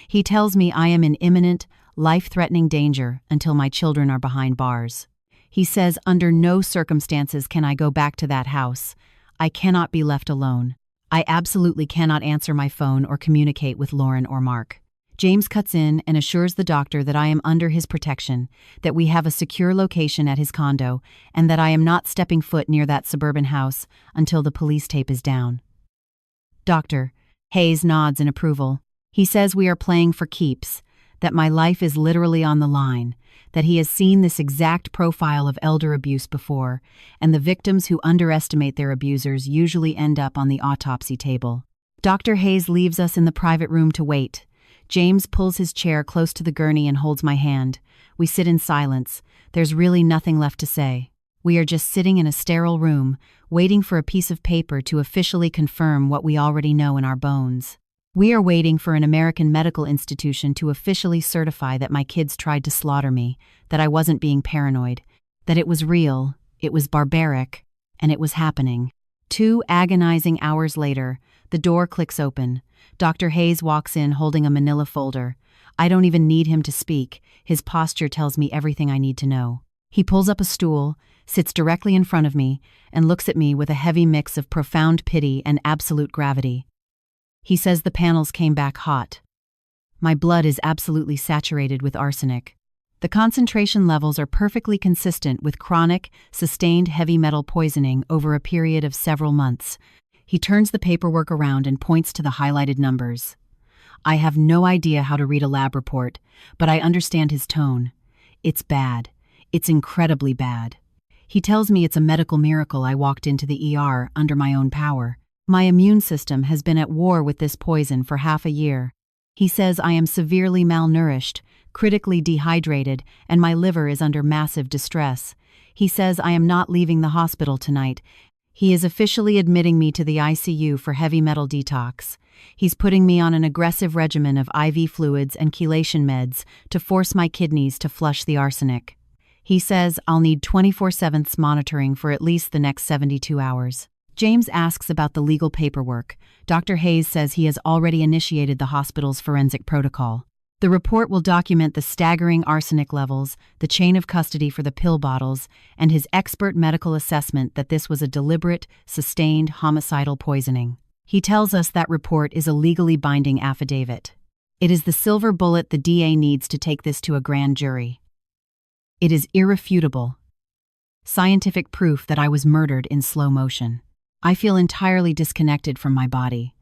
He tells me I am in imminent, life-threatening danger until my children are behind bars. He says under no circumstances can I go back to that house. I cannot be left alone. I absolutely cannot answer my phone or communicate with Lauren or Mark. James cuts in and assures the doctor that I am under his protection, that we have a secure location at his condo, and that I am not stepping foot near that suburban house until the police tape is down. Doctor, Hayes nods in approval. He says we are playing for keeps, that my life is literally on the line, that he has seen this exact profile of elder abuse before, and the victims who underestimate their abusers usually end up on the autopsy table. Dr. Hayes leaves us in the private room to wait. James pulls his chair close to the gurney and holds my hand. We sit in silence. There's really nothing left to say. We are just sitting in a sterile room, waiting for a piece of paper to officially confirm what we already know in our bones. We are waiting for an American medical institution to officially certify that my kids tried to slaughter me, that I wasn't being paranoid, that it was real, it was barbaric, and it was happening. 2 agonizing hours later, the door clicks open. Dr. Hayes walks in holding a manila folder. I don't even need him to speak. His posture tells me everything I need to know. He pulls up a stool, sits directly in front of me, and looks at me with a heavy mix of profound pity and absolute gravity. He says the panels came back hot. My blood is absolutely saturated with arsenic. The concentration levels are perfectly consistent with chronic, sustained heavy metal poisoning over a period of several months. He turns the paperwork around and points to the highlighted numbers. I have no idea how to read a lab report, but I understand his tone. It's bad. It's incredibly bad. He tells me it's a medical miracle I walked into the ER under my own power. My immune system has been at war with this poison for half a year. He says I am severely malnourished, critically dehydrated, and my liver is under massive distress. He says I am not leaving the hospital tonight. He is officially admitting me to the ICU for heavy metal detox. He's putting me on an aggressive regimen of IV fluids and chelation meds to force my kidneys to flush the arsenic. He says I'll need 24/7 monitoring for at least the next 72 hours. James asks about the legal paperwork. Dr. Hayes says he has already initiated the hospital's forensic protocol. The report will document the staggering arsenic levels, the chain of custody for the pill bottles, and his expert medical assessment that this was a deliberate, sustained homicidal poisoning. He tells us that report is a legally binding affidavit. It is the silver bullet the DA needs to take this to a grand jury. It is irrefutable. Scientific proof that I was murdered in slow motion. I feel entirely disconnected from my body.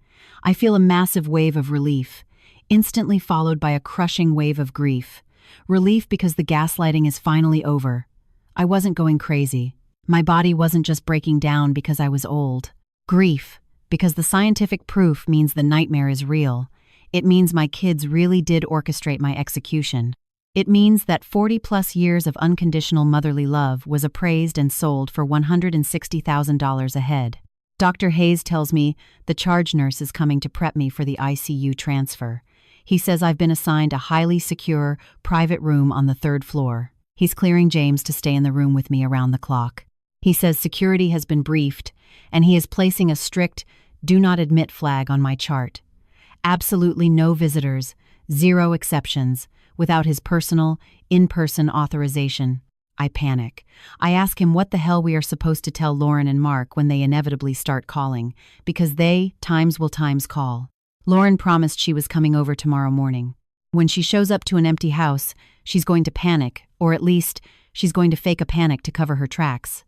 I feel a massive wave of relief. instantly followed by a crushing wave of grief. Relief because the gaslighting is finally over. I wasn't going crazy. My body wasn't just breaking down because I was old. Grief, because the scientific proof means the nightmare is real. It means my kids really did orchestrate my execution. It means that 40-plus years of unconditional motherly love was appraised and sold for $160,000 a head. Dr. Hayes tells me the charge nurse is coming to prep me for the ICU transfer. He says I've been assigned a highly secure, private room on the 3rd floor. He's clearing James to stay in the room with me around the clock. He says security has been briefed, and he is placing a strict "do not admit" flag on my chart. Absolutely no visitors, 0 exceptions, without his personal, in-person authorization. I panic. I ask him what the hell we are supposed to tell Lauren and Mark when they inevitably start calling, because they, times will times call. Lauren promised she was coming over tomorrow morning. When she shows up to an empty house, she's going to panic, or at least, she's going to fake a panic to cover her tracks.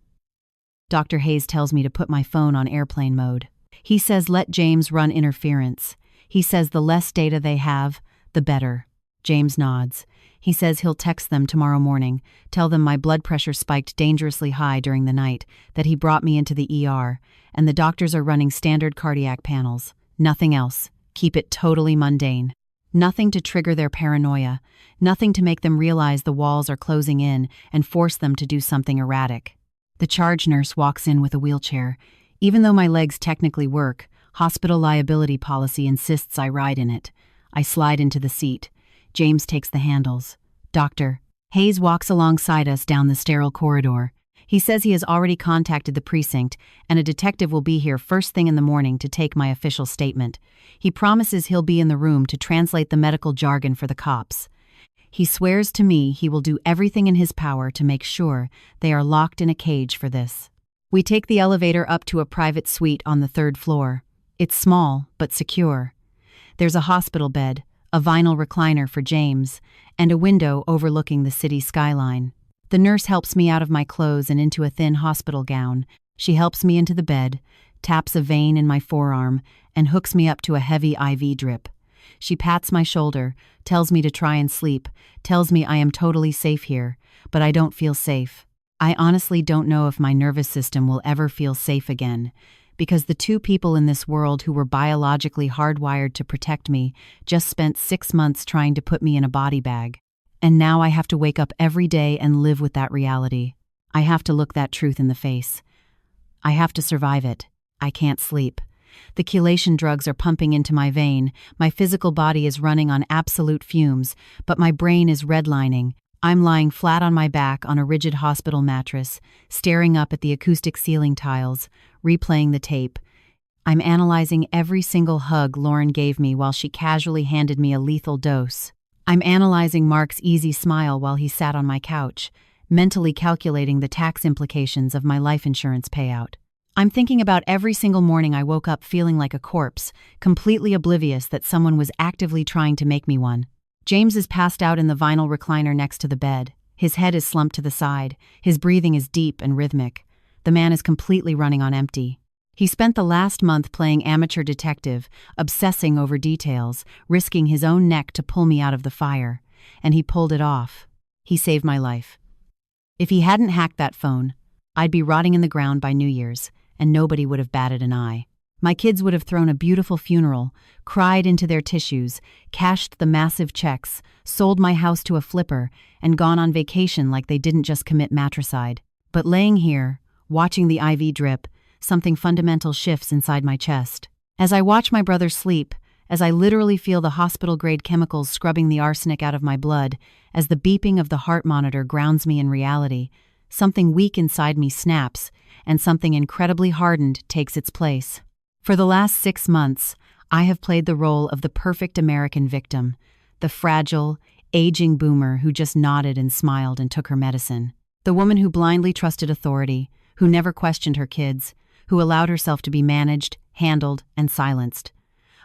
Dr. Hayes tells me to put my phone on airplane mode. He says let James run interference. He says the less data they have, the better. James nods. He says he'll text them tomorrow morning, tell them my blood pressure spiked dangerously high during the night, that he brought me into the ER, and the doctors are running standard cardiac panels. Nothing else. Keep it totally mundane. Nothing to trigger their paranoia. Nothing to make them realize the walls are closing in and force them to do something erratic. The charge nurse walks in with a wheelchair. Even though my legs technically work, hospital liability policy insists I ride in it. I slide into the seat. James takes the handles. Dr. Hayes walks alongside us down the sterile corridor. He says he has already contacted the precinct, and a detective will be here first thing in the morning to take my official statement. He promises he'll be in the room to translate the medical jargon for the cops. He swears to me he will do everything in his power to make sure they are locked in a cage for this. We take the elevator up to a private suite on the 3rd floor. It's small, but secure. There's a hospital bed, a vinyl recliner for James, and a window overlooking the city skyline. The nurse helps me out of my clothes and into a thin hospital gown. She helps me into the bed, taps a vein in my forearm, and hooks me up to a heavy IV drip. She pats my shoulder, tells me to try and sleep, tells me I am totally safe here, but I don't feel safe. I honestly don't know if my nervous system will ever feel safe again, because the 2 people in this world who were biologically hardwired to protect me just spent 6 months trying to put me in a body bag. And now I have to wake up every day and live with that reality. I have to look that truth in the face. I have to survive it. I can't sleep. The chelation drugs are pumping into my vein. My physical body is running on absolute fumes, but my brain is redlining. I'm lying flat on my back on a rigid hospital mattress, staring up at the acoustic ceiling tiles, replaying the tape. I'm analyzing every single hug Lauren gave me while she casually handed me a lethal dose. I'm analyzing Mark's easy smile while he sat on my couch, mentally calculating the tax implications of my life insurance payout. I'm thinking about every single morning I woke up feeling like a corpse, completely oblivious that someone was actively trying to make me one. James is passed out in the vinyl recliner next to the bed. His head is slumped to the side. His breathing is deep and rhythmic. The man is completely running on empty. He spent the last month playing amateur detective, obsessing over details, risking his own neck to pull me out of the fire. And he pulled it off. He saved my life. If he hadn't hacked that phone, I'd be rotting in the ground by New Year's, and nobody would have batted an eye. My kids would have thrown a beautiful funeral, cried into their tissues, cashed the massive checks, sold my house to a flipper, and gone on vacation like they didn't just commit matricide. But laying here, watching the IV drip, something fundamental shifts inside my chest. As I watch my brother sleep, as I literally feel the hospital-grade chemicals scrubbing the arsenic out of my blood, as the beeping of the heart monitor grounds me in reality, something weak inside me snaps, and something incredibly hardened takes its place. For the last 6 months, I have played the role of the perfect American victim, the fragile, aging boomer who just nodded and smiled and took her medicine, the woman who blindly trusted authority, who never questioned her kids, who allowed herself to be managed, handled, and silenced,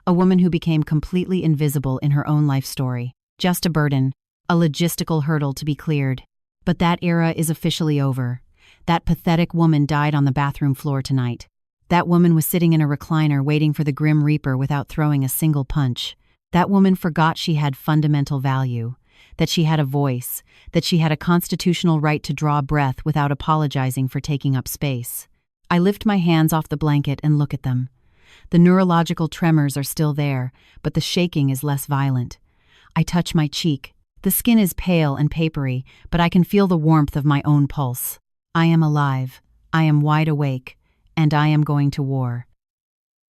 a woman who became completely invisible in her own life story, just a burden, a logistical hurdle to be cleared. But that era is officially over. That pathetic woman died on the bathroom floor tonight. That woman was sitting in a recliner waiting for the Grim Reaper without throwing a single punch. That woman forgot she had fundamental value, that she had a voice, that she had a constitutional right to draw breath without apologizing for taking up space. I lift my hands off the blanket and look at them. The neurological tremors are still there, but the shaking is less violent. I touch my cheek. The skin is pale and papery, but I can feel the warmth of my own pulse. I am alive. I am wide awake, and I am going to war.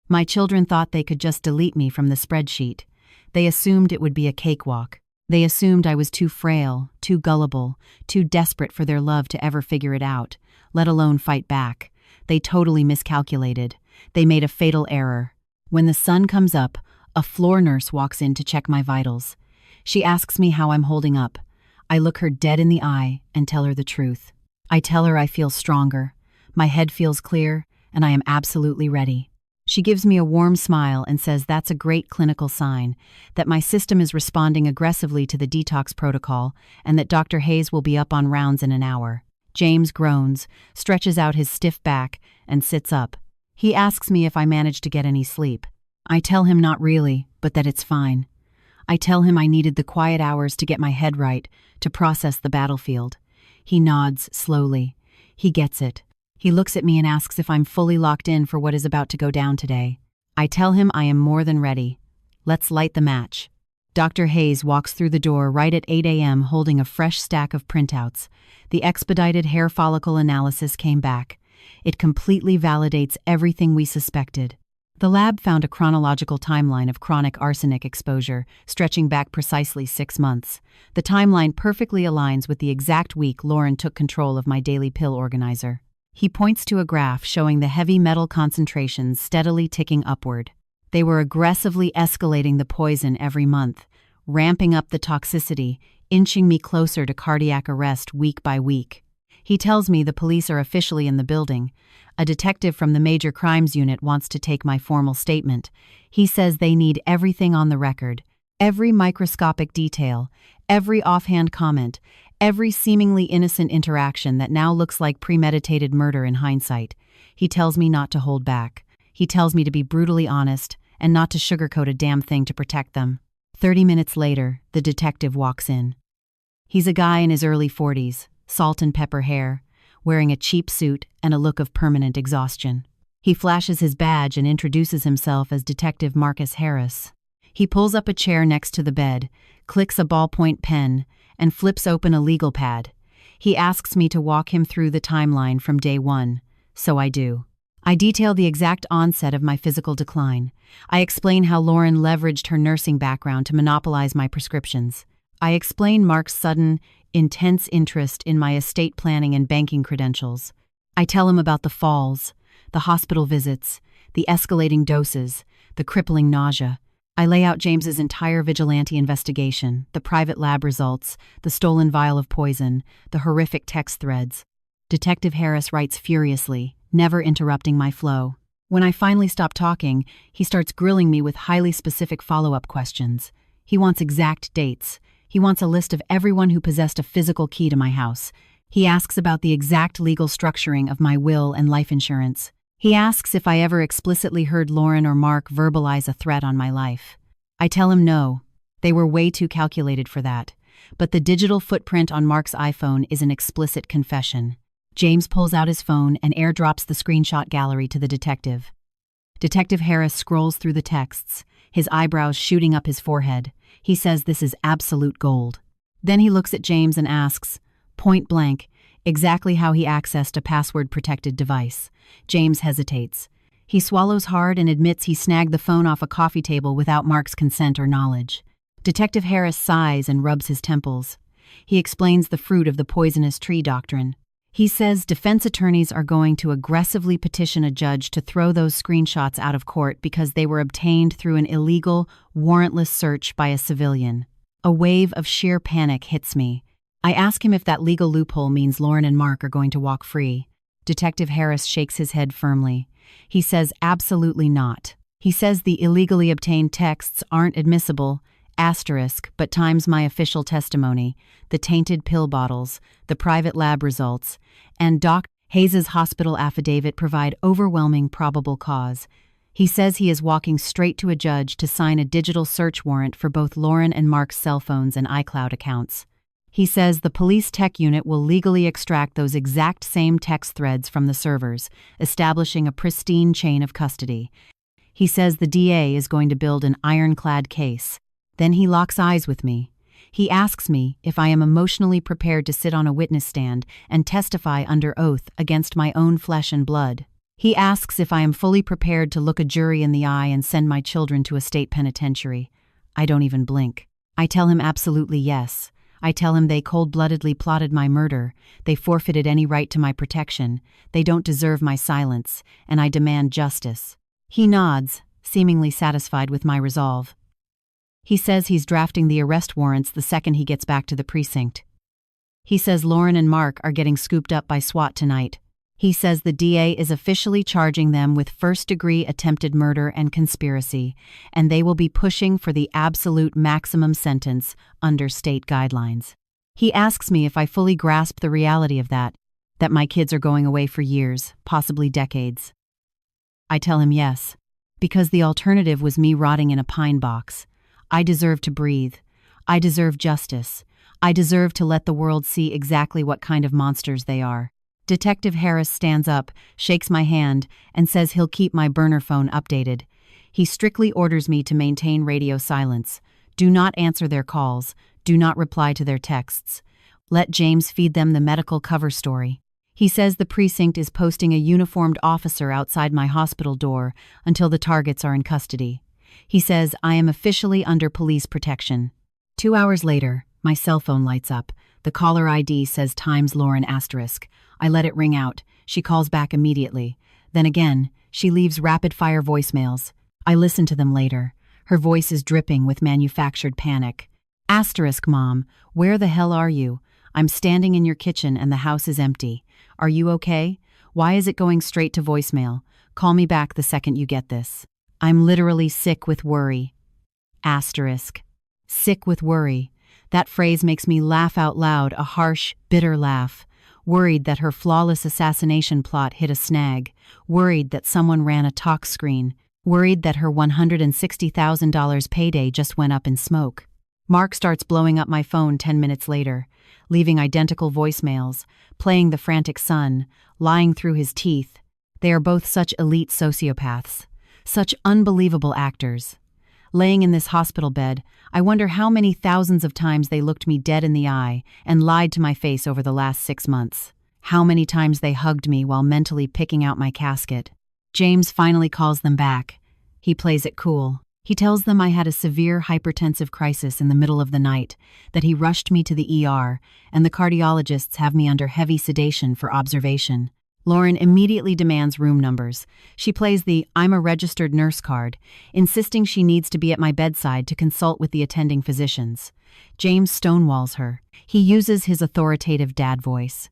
My children thought they could just delete me from the spreadsheet. They assumed it would be a cakewalk. They assumed I was too frail, too gullible, too desperate for their love to ever figure it out, let alone fight back. They totally miscalculated. They made a fatal error. When the sun comes up, a floor nurse walks in to check my vitals. She asks me how I'm holding up. I look her dead in the eye and tell her the truth. I tell her I feel stronger. My head feels clear, and I am absolutely ready. She gives me a warm smile and says that's a great clinical sign, that my system is responding aggressively to the detox protocol, and that Dr. Hayes will be up on rounds in an hour. James groans, stretches out his stiff back, and sits up. He asks me if I managed to get any sleep. I tell him not really, but that it's fine. I tell him I needed the quiet hours to get my head right, to process the battlefield. He nods slowly. He gets it. He looks at me and asks if I'm fully locked in for what is about to go down today. I tell him I am more than ready. Let's light the match. Dr. Hayes walks through the door right at 8 a.m. holding a fresh stack of printouts. The expedited hair follicle analysis came back. It completely validates everything we suspected. The lab found a chronological timeline of chronic arsenic exposure, stretching back precisely 6 months. The timeline perfectly aligns with the exact week Lauren took control of my daily pill organizer. He points to a graph showing the heavy metal concentrations steadily ticking upward. They were aggressively escalating the poison every month, ramping up the toxicity, inching me closer to cardiac arrest week by week. He tells me the police are officially in the building. A detective from the Major Crimes Unit wants to take my formal statement. He says they need everything on the record, every microscopic detail, every offhand comment, every seemingly innocent interaction that now looks like premeditated murder in hindsight. He tells me not to hold back. He tells me to be brutally honest and not to sugarcoat a damn thing to protect them. 30 minutes later, the detective walks in. He's a guy in his early 40s, salt and pepper hair, wearing a cheap suit and a look of permanent exhaustion. He flashes his badge and introduces himself as Detective Marcus Harris. He pulls up a chair next to the bed, clicks a ballpoint pen, and flips open a legal pad. He asks me to walk him through the timeline from day one, so I do. I detail the exact onset of my physical decline. I explain how Lauren leveraged her nursing background to monopolize my prescriptions. I explain Mark's sudden, intense interest in my estate planning and banking credentials. I tell him about the falls, the hospital visits, the escalating doses, the crippling nausea. I lay out James's entire vigilante investigation, the private lab results, the stolen vial of poison, the horrific text threads. Detective Harris writes furiously, never interrupting my flow. When I finally stop talking, he starts grilling me with highly specific follow-up questions. He wants exact dates. He wants a list of everyone who possessed a physical key to my house. He asks about the exact legal structuring of my will and life insurance. He asks if I ever explicitly heard Lauren or Mark verbalize a threat on my life. I tell him no. They were way too calculated for that. But the digital footprint on Mark's iPhone is an explicit confession. James pulls out his phone and airdrops the screenshot gallery to the detective. Detective Harris scrolls through the texts, his eyebrows shooting up his forehead. He says this is absolute gold. Then he looks at James and asks, point blank, exactly how he accessed a password-protected device. James hesitates. He swallows hard and admits he snagged the phone off a coffee table without Mark's consent or knowledge. Detective Harris sighs and rubs his temples. He explains the fruit of the poisonous tree doctrine. He says defense attorneys are going to aggressively petition a judge to throw those screenshots out of court because they were obtained through an illegal, warrantless search by a civilian. A wave of sheer panic hits me. I ask him if that legal loophole means Lauren and Mark are going to walk free. Detective Harris shakes his head firmly. He says absolutely not. He says the illegally obtained texts aren't admissible, but times my official testimony, the tainted pill bottles, the private lab results, and Dr. Hayes's hospital affidavit provide overwhelming probable cause. He says he is walking straight to a judge to sign a digital search warrant for both Lauren and Mark's cell phones and iCloud accounts. He says the police tech unit will legally extract those exact same text threads from the servers, establishing a pristine chain of custody. He says the DA is going to build an ironclad case. Then he locks eyes with me. He asks me if I am emotionally prepared to sit on a witness stand and testify under oath against my own flesh and blood. He asks if I am fully prepared to look a jury in the eye and send my children to a state penitentiary. I don't even blink. I tell him absolutely yes. I tell him they cold-bloodedly plotted my murder, they forfeited any right to my protection, they don't deserve my silence, and I demand justice. He nods, seemingly satisfied with my resolve. He says he's drafting the arrest warrants the second he gets back to the precinct. He says Lauren and Mark are getting scooped up by SWAT tonight. He says the DA is officially charging them with first-degree attempted murder and conspiracy, and they will be pushing for the absolute maximum sentence under state guidelines. He asks me if I fully grasp the reality of that my kids are going away for years, possibly decades. I tell him yes, because the alternative was me rotting in a pine box. I deserve to breathe. I deserve justice. I deserve to let the world see exactly what kind of monsters they are. Detective Harris stands up, shakes my hand, and says he'll keep my burner phone updated. He strictly orders me to maintain radio silence. Do not answer their calls. Do not reply to their texts. Let James feed them the medical cover story. He says the precinct is posting a uniformed officer outside my hospital door until the targets are in custody. He says I am officially under police protection. 2 hours later, my cell phone lights up. The caller ID says Times Lauren *. I let it ring out. She calls back immediately. Then again, she leaves rapid-fire voicemails. I listen to them later. Her voice is dripping with manufactured panic. *Mom, where the hell are you? I'm standing in your kitchen and the house is empty. Are you okay? Why is it going straight to voicemail? Call me back the second you get this. I'm literally sick with worry. Sick with worry. That phrase makes me laugh out loud, a harsh, bitter laugh. Worried that her flawless assassination plot hit a snag. Worried that someone ran a talk screen. Worried that her $160,000 payday just went up in smoke. Mark starts blowing up my phone 10 minutes later, leaving identical voicemails, playing the frantic son, lying through his teeth. They are both such elite sociopaths. Such unbelievable actors. Laying in this hospital bed, I wonder how many thousands of times they looked me dead in the eye and lied to my face over the last 6 months. How many times they hugged me while mentally picking out my casket. James finally calls them back. He plays it cool. He tells them I had a severe hypertensive crisis in the middle of the night, that he rushed me to the ER, and the cardiologists have me under heavy sedation for observation. Lauren immediately demands room numbers. She plays the "I'm a registered nurse" card, insisting she needs to be at my bedside to consult with the attending physicians. James stonewalls her. He uses his authoritative dad voice.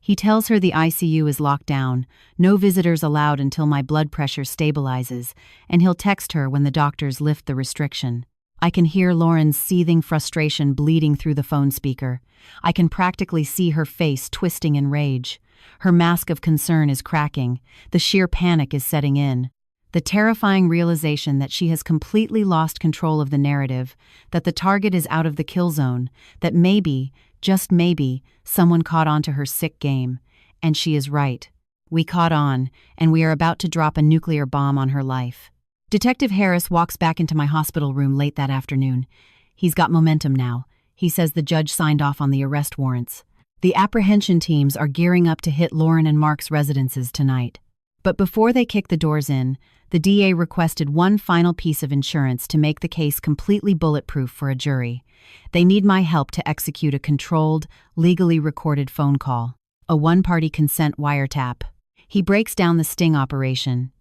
He tells her the ICU is locked down, no visitors allowed until my blood pressure stabilizes, and he'll text her when the doctors lift the restriction. I can hear Lauren's seething frustration bleeding through the phone speaker. I can practically see her face twisting in rage. Her mask of concern is cracking. The sheer panic is setting in. The terrifying realization that she has completely lost control of the narrative, that the target is out of the kill zone, that maybe, just maybe, someone caught on to her sick game. And she is right. We caught on, and we are about to drop a nuclear bomb on her life. Detective Harris walks back into my hospital room late that afternoon. He's got momentum now. He says the judge signed off on the arrest warrants. The apprehension teams are gearing up to hit Lauren and Mark's residences tonight. But before they kick the doors in, the DA requested one final piece of insurance to make the case completely bulletproof for a jury. They need my help to execute a controlled, legally recorded phone call, a one-party consent wiretap. He breaks down the sting operation.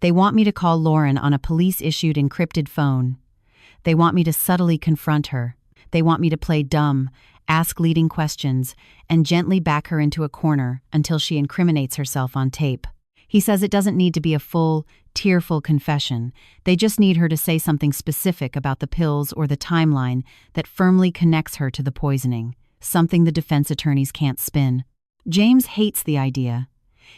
They want me to call Lauren on a police-issued encrypted phone. They want me to subtly confront her. They want me to play dumb, ask leading questions, and gently back her into a corner until she incriminates herself on tape. He says it doesn't need to be a full, tearful confession. They just need her to say something specific about the pills or the timeline that firmly connects her to the poisoning, something the defense attorneys can't spin. James hates the idea.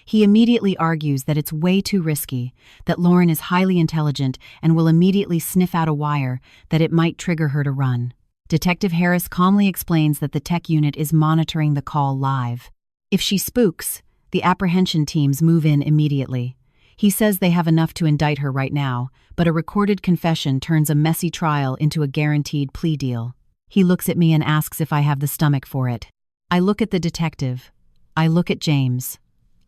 He immediately argues that it's way too risky, that Lauren is highly intelligent and will immediately sniff out a wire, that it might trigger her to run. Detective Harris calmly explains that the tech unit is monitoring the call live. If she spooks, the apprehension teams move in immediately. He says they have enough to indict her right now, but a recorded confession turns a messy trial into a guaranteed plea deal. He looks at me and asks if I have the stomach for it. I look at the detective. I look at James.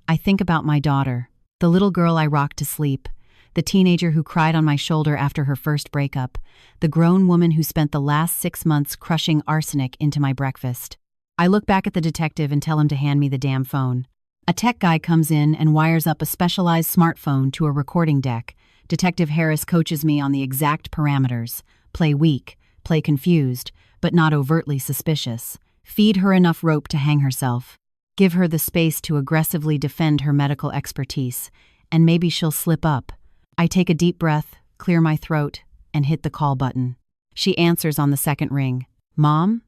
I think about my daughter, the little girl I rocked to sleep, the teenager who cried on my shoulder after her first breakup, the grown woman who spent the last 6 months crushing arsenic into my breakfast. I look back at the detective and tell him to hand me the damn phone. A tech guy comes in and wires up a specialized smartphone to a recording deck. Detective Harris coaches me on the exact parameters. Play weak, play confused, but not overtly suspicious. Feed her enough rope to hang herself. Give her the space to aggressively defend her medical expertise, and maybe she'll slip up. I take a deep breath, clear my throat, and hit the call button. She answers on the second ring. "Mom?"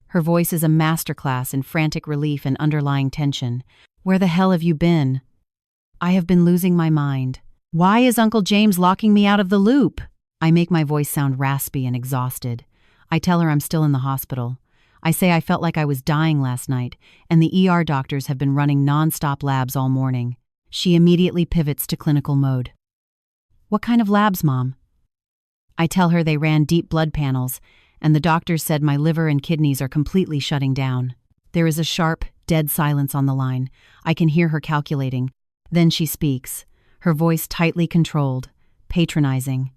Her voice is a masterclass in frantic relief and underlying tension. "Where the hell have you been?" "I have been losing my mind." "Why is Uncle James locking me out of the loop?" I make my voice sound raspy and exhausted. I tell her I'm still in the hospital. I say I felt like I was dying last night, and the ER doctors have been running non-stop labs all morning. She immediately pivots to clinical mode. "What kind of labs, Mom?" I tell her they ran deep blood panels, and the doctors said my liver and kidneys are completely shutting down. There is a sharp, dead silence on the line. I can hear her calculating. Then she speaks, her voice tightly controlled, patronizing.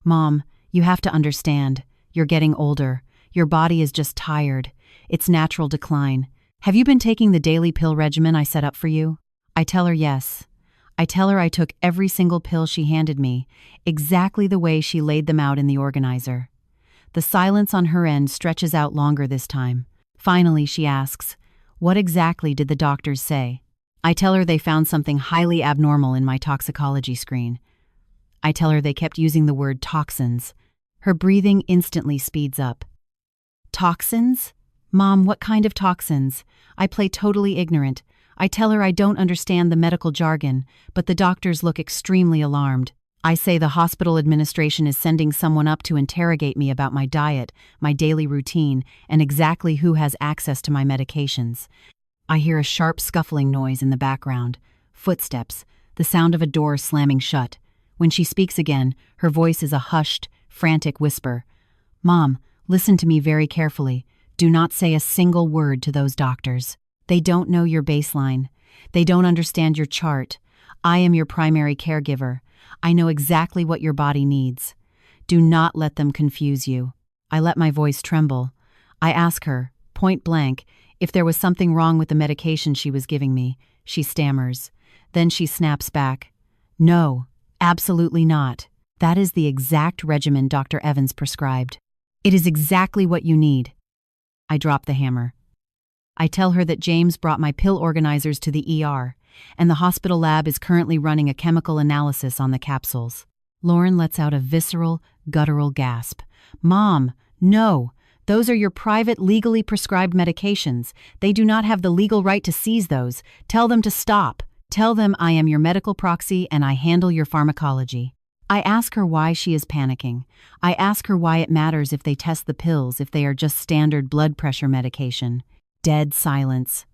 "Mom, you have to understand. You're getting older. Your body is just tired. It's natural decline. Have you been taking the daily pill regimen I set up for you?" I tell her yes. I tell her I took every single pill she handed me, exactly the way she laid them out in the organizer. The silence on her end stretches out longer this time. Finally, she asks, "What exactly did the doctors say?" I tell her they found something highly abnormal in my toxicology screen. I tell her they kept using the word toxins. Her breathing instantly speeds up. "Toxins? Mom, what kind of toxins?" I play totally ignorant. I tell her I don't understand the medical jargon, but the doctors look extremely alarmed. I say the hospital administration is sending someone up to interrogate me about my diet, my daily routine, and exactly who has access to my medications. I hear a sharp scuffling noise in the background. Footsteps, the sound of a door slamming shut. When she speaks again, her voice is a hushed, frantic whisper. "Mom, listen to me very carefully. Do not say a single word to those doctors. They don't know your baseline. They don't understand your chart. I am your primary caregiver. I know exactly what your body needs. Do not let them confuse you." I let my voice tremble. I ask her, point blank, if there was something wrong with the medication she was giving me. She stammers. Then she snaps back. "No, absolutely not. That is the exact regimen Dr. Evans prescribed. It is exactly what you need." I drop the hammer. I tell her that James brought my pill organizers to the ER, and the hospital lab is currently running a chemical analysis on the capsules. Lauren lets out a visceral, guttural gasp. "Mom, no. Those are your private, legally prescribed medications. They do not have the legal right to seize those. Tell them to stop. Tell them I am your medical proxy and I handle your pharmacology." I ask her why she is panicking. I ask her why it matters if they test the pills if they are just standard blood pressure medication. Dead silence.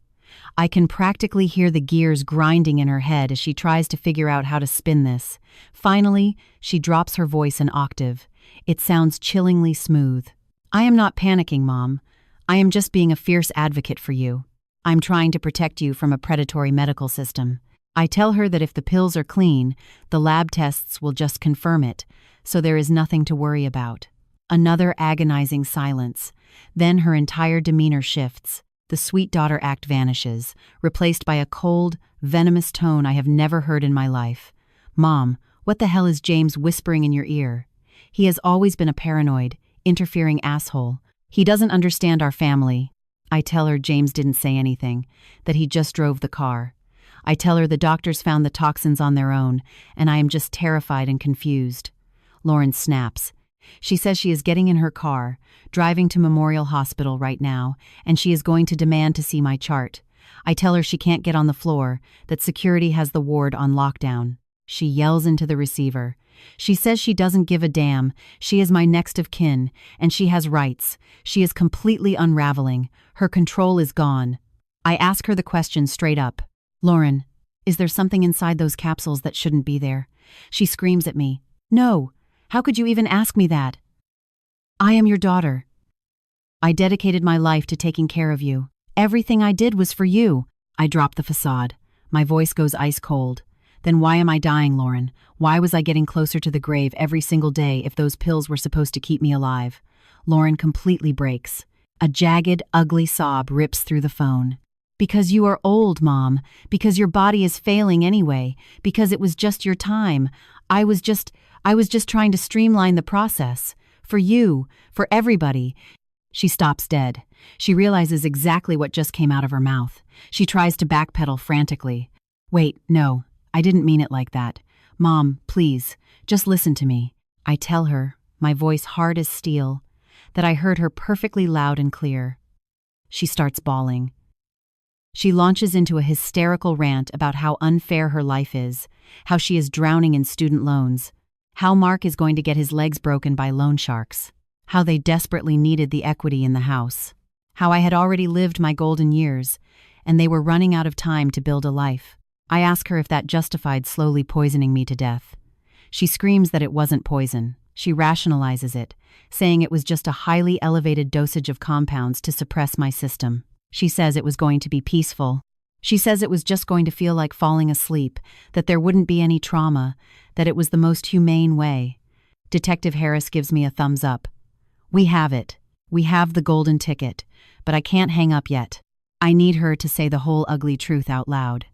I can practically hear the gears grinding in her head as she tries to figure out how to spin this. Finally, she drops her voice an octave. It sounds chillingly smooth. "I am not panicking, Mom. I am just being a fierce advocate for you. I'm trying to protect you from a predatory medical system." I tell her that if the pills are clean, the lab tests will just confirm it, so there is nothing to worry about. Another agonizing silence. Then her entire demeanor shifts. The sweet daughter act vanishes, replaced by a cold, venomous tone I have never heard in my life. "Mom, what the hell is James whispering in your ear? He has always been a paranoid, interfering asshole. He doesn't understand our family." I tell her James didn't say anything, that he just drove the car. I tell her the doctors found the toxins on their own, and I am just terrified and confused. Lauren snaps. She says she is getting in her car, driving to Memorial Hospital right now, and she is going to demand to see my chart. I tell her she can't get on the floor, that security has the ward on lockdown. She yells into the receiver. She says she doesn't give a damn, she is my next of kin, and she has rights. She is completely unraveling. Her control is gone. I ask her the question straight up. Lauren, is there something inside those capsules that shouldn't be there? She screams at me. No, how could you even ask me that? I am your daughter. I dedicated my life to taking care of you. Everything I did was for you. I drop the facade. My voice goes ice cold. Then why am I dying, Lauren? Why was I getting closer to the grave every single day if those pills were supposed to keep me alive? Lauren completely breaks. A jagged, ugly sob rips through the phone. Because you are old, Mom. Because your body is failing anyway. Because it was just your time. I was just trying to streamline the process. For you. For everybody. She stops dead. She realizes exactly what just came out of her mouth. She tries to backpedal frantically. Wait, no, I didn't mean it like that. Mom, please, just listen to me. I tell her, my voice hard as steel, that I heard her perfectly loud and clear. She starts bawling. She launches into a hysterical rant about how unfair her life is, how she is drowning in student loans, how Mark is going to get his legs broken by loan sharks, how they desperately needed the equity in the house, how I had already lived my golden years, and they were running out of time to build a life. I ask her if that justified slowly poisoning me to death. She screams that it wasn't poison. She rationalizes it, saying it was just a highly elevated dosage of compounds to suppress my system. She says it was going to be peaceful. She says it was just going to feel like falling asleep, that there wouldn't be any trauma, that it was the most humane way. Detective Harris gives me a thumbs up. We have it. We have the golden ticket, but I can't hang up yet. I need her to say the whole ugly truth out loud.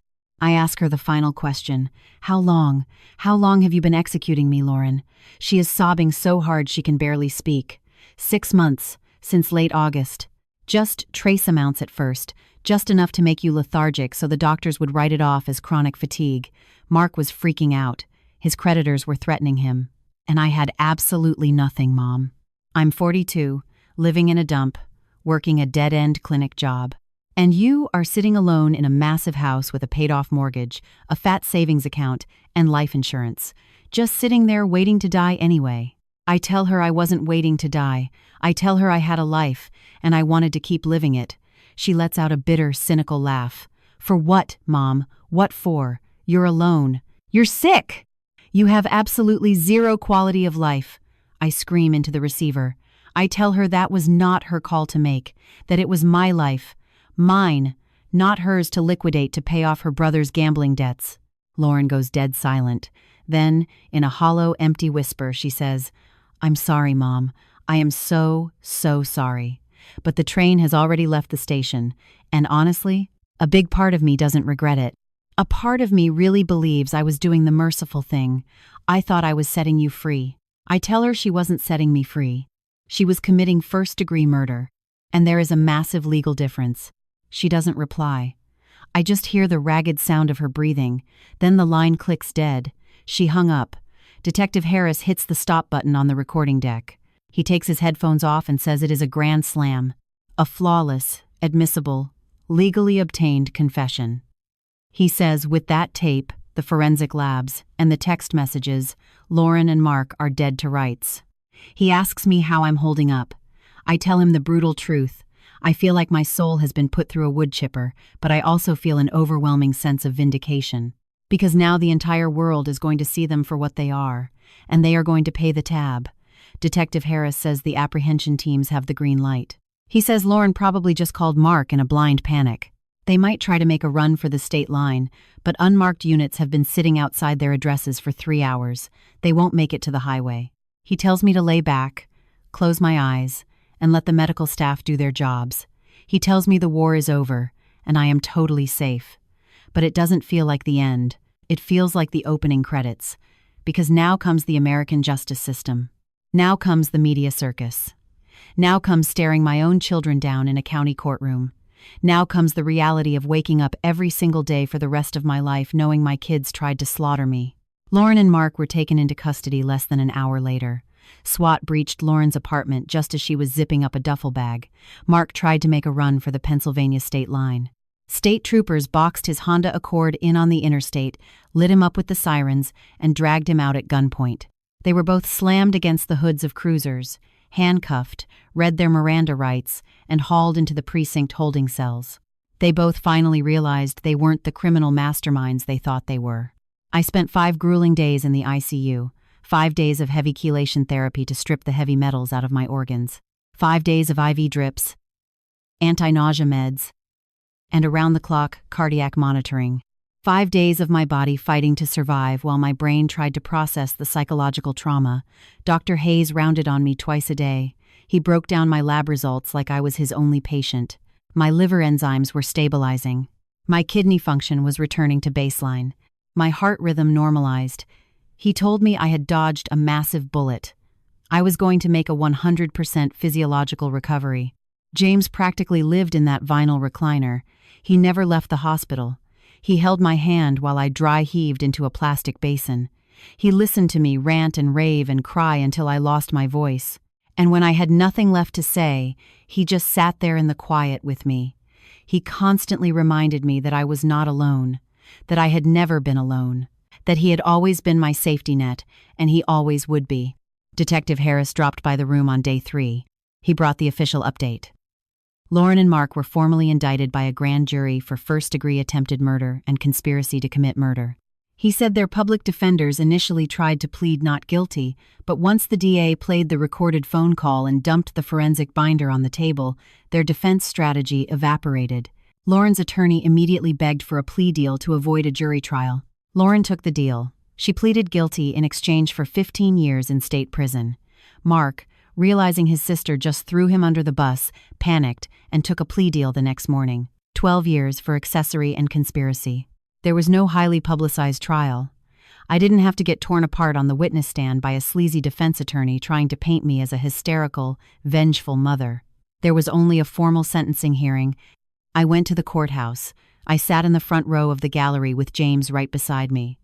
I ask her the final question. How long? How long have you been executing me, Lauren? She is sobbing so hard she can barely speak. 6 months, since late August. Just trace amounts at first, just enough to make you lethargic so the doctors would write it off as chronic fatigue. Mark was freaking out. His creditors were threatening him. And I had absolutely nothing, Mom. I'm 42, living in a dump, working a dead-end clinic job. And you are sitting alone in a massive house with a paid-off mortgage, a fat savings account, and life insurance, just sitting there waiting to die anyway. I tell her I wasn't waiting to die. I tell her I had a life, and I wanted to keep living it. She lets out a bitter, cynical laugh. For what, Mom? What for? You're alone. You're sick! You have absolutely zero quality of life. I scream into the receiver. I tell her that was not her call to make, that it was my life. Mine, not hers to liquidate to pay off her brother's gambling debts. Lauren goes dead silent. Then, in a hollow, empty whisper, she says, I'm sorry, Mom. I am so sorry. But the train has already left the station, and honestly, a big part of me doesn't regret it. A part of me really believes I was doing the merciful thing. I thought I was setting you free. I tell her she wasn't setting me free. She was committing first-degree murder, and there is a massive legal difference. She doesn't reply. I just hear the ragged sound of her breathing. Then the line clicks dead. She hung up. Detective Harris hits the stop button on the recording deck. He takes his headphones off and says it is a grand slam. A flawless, admissible, legally obtained confession. He says with that tape, the forensic labs, and the text messages, Lauren and Mark are dead to rights. He asks me how I'm holding up. I tell him the brutal truth. I feel like my soul has been put through a wood chipper, but I also feel an overwhelming sense of vindication. Because now the entire world is going to see them for what they are, and they are going to pay the tab. Detective Harris says the apprehension teams have the green light. He says Lauren probably just called Mark in a blind panic. They might try to make a run for the state line, but unmarked units have been sitting outside their addresses for 3 hours. They won't make it to the highway. He tells me to lay back, close my eyes, and let the medical staff do their jobs. He tells me the war is over, and I am totally safe. But it doesn't feel like the end. It feels like the opening credits. Because now comes the American justice system. Now comes the media circus. Now comes staring my own children down in a county courtroom. Now comes the reality of waking up every single day for the rest of my life knowing my kids tried to slaughter me. Lauren and Mark were taken into custody less than an hour later. SWAT breached Lauren's apartment just as she was zipping up a duffel bag. Mark tried to make a run for the Pennsylvania state line. State troopers boxed his Honda Accord in on the interstate, lit him up with the sirens, and dragged him out at gunpoint. They were both slammed against the hoods of cruisers, handcuffed, read their Miranda rights, and hauled into the precinct holding cells. They both finally realized they weren't the criminal masterminds they thought they were. I spent 5 grueling days in the ICU, 5 days of heavy chelation therapy to strip the heavy metals out of my organs, 5 days of IV drips, anti-nausea meds, and around-the-clock cardiac monitoring. 5 days of my body fighting to survive while my brain tried to process the psychological trauma. Dr. Hayes rounded on me twice a day. He broke down my lab results like I was his only patient. My liver enzymes were stabilizing. My kidney function was returning to baseline. My heart rhythm normalized. He told me I had dodged a massive bullet. I was going to make a 100% physiological recovery. James practically lived in that vinyl recliner. He never left the hospital. He held my hand while I dry heaved into a plastic basin. He listened to me rant and rave and cry until I lost my voice. And when I had nothing left to say, he just sat there in the quiet with me. He constantly reminded me that I was not alone, that I had never been alone, that he had always been my safety net, and he always would be. Detective Harris dropped by the room on day 3. He brought the official update. Lauren and Mark were formally indicted by a grand jury for first-degree attempted murder and conspiracy to commit murder. He said their public defenders initially tried to plead not guilty, but once the DA played the recorded phone call and dumped the forensic binder on the table, their defense strategy evaporated. Lauren's attorney immediately begged for a plea deal to avoid a jury trial. Lauren took the deal. She pleaded guilty in exchange for 15 years in state prison. Mark, realizing his sister just threw him under the bus, panicked, and took a plea deal the next morning. 12 years for accessory and conspiracy. There was no highly publicized trial. I didn't have to get torn apart on the witness stand by a sleazy defense attorney trying to paint me as a hysterical, vengeful mother. There was only a formal sentencing hearing. I went to the courthouse. I sat in the front row of the gallery with James right beside me.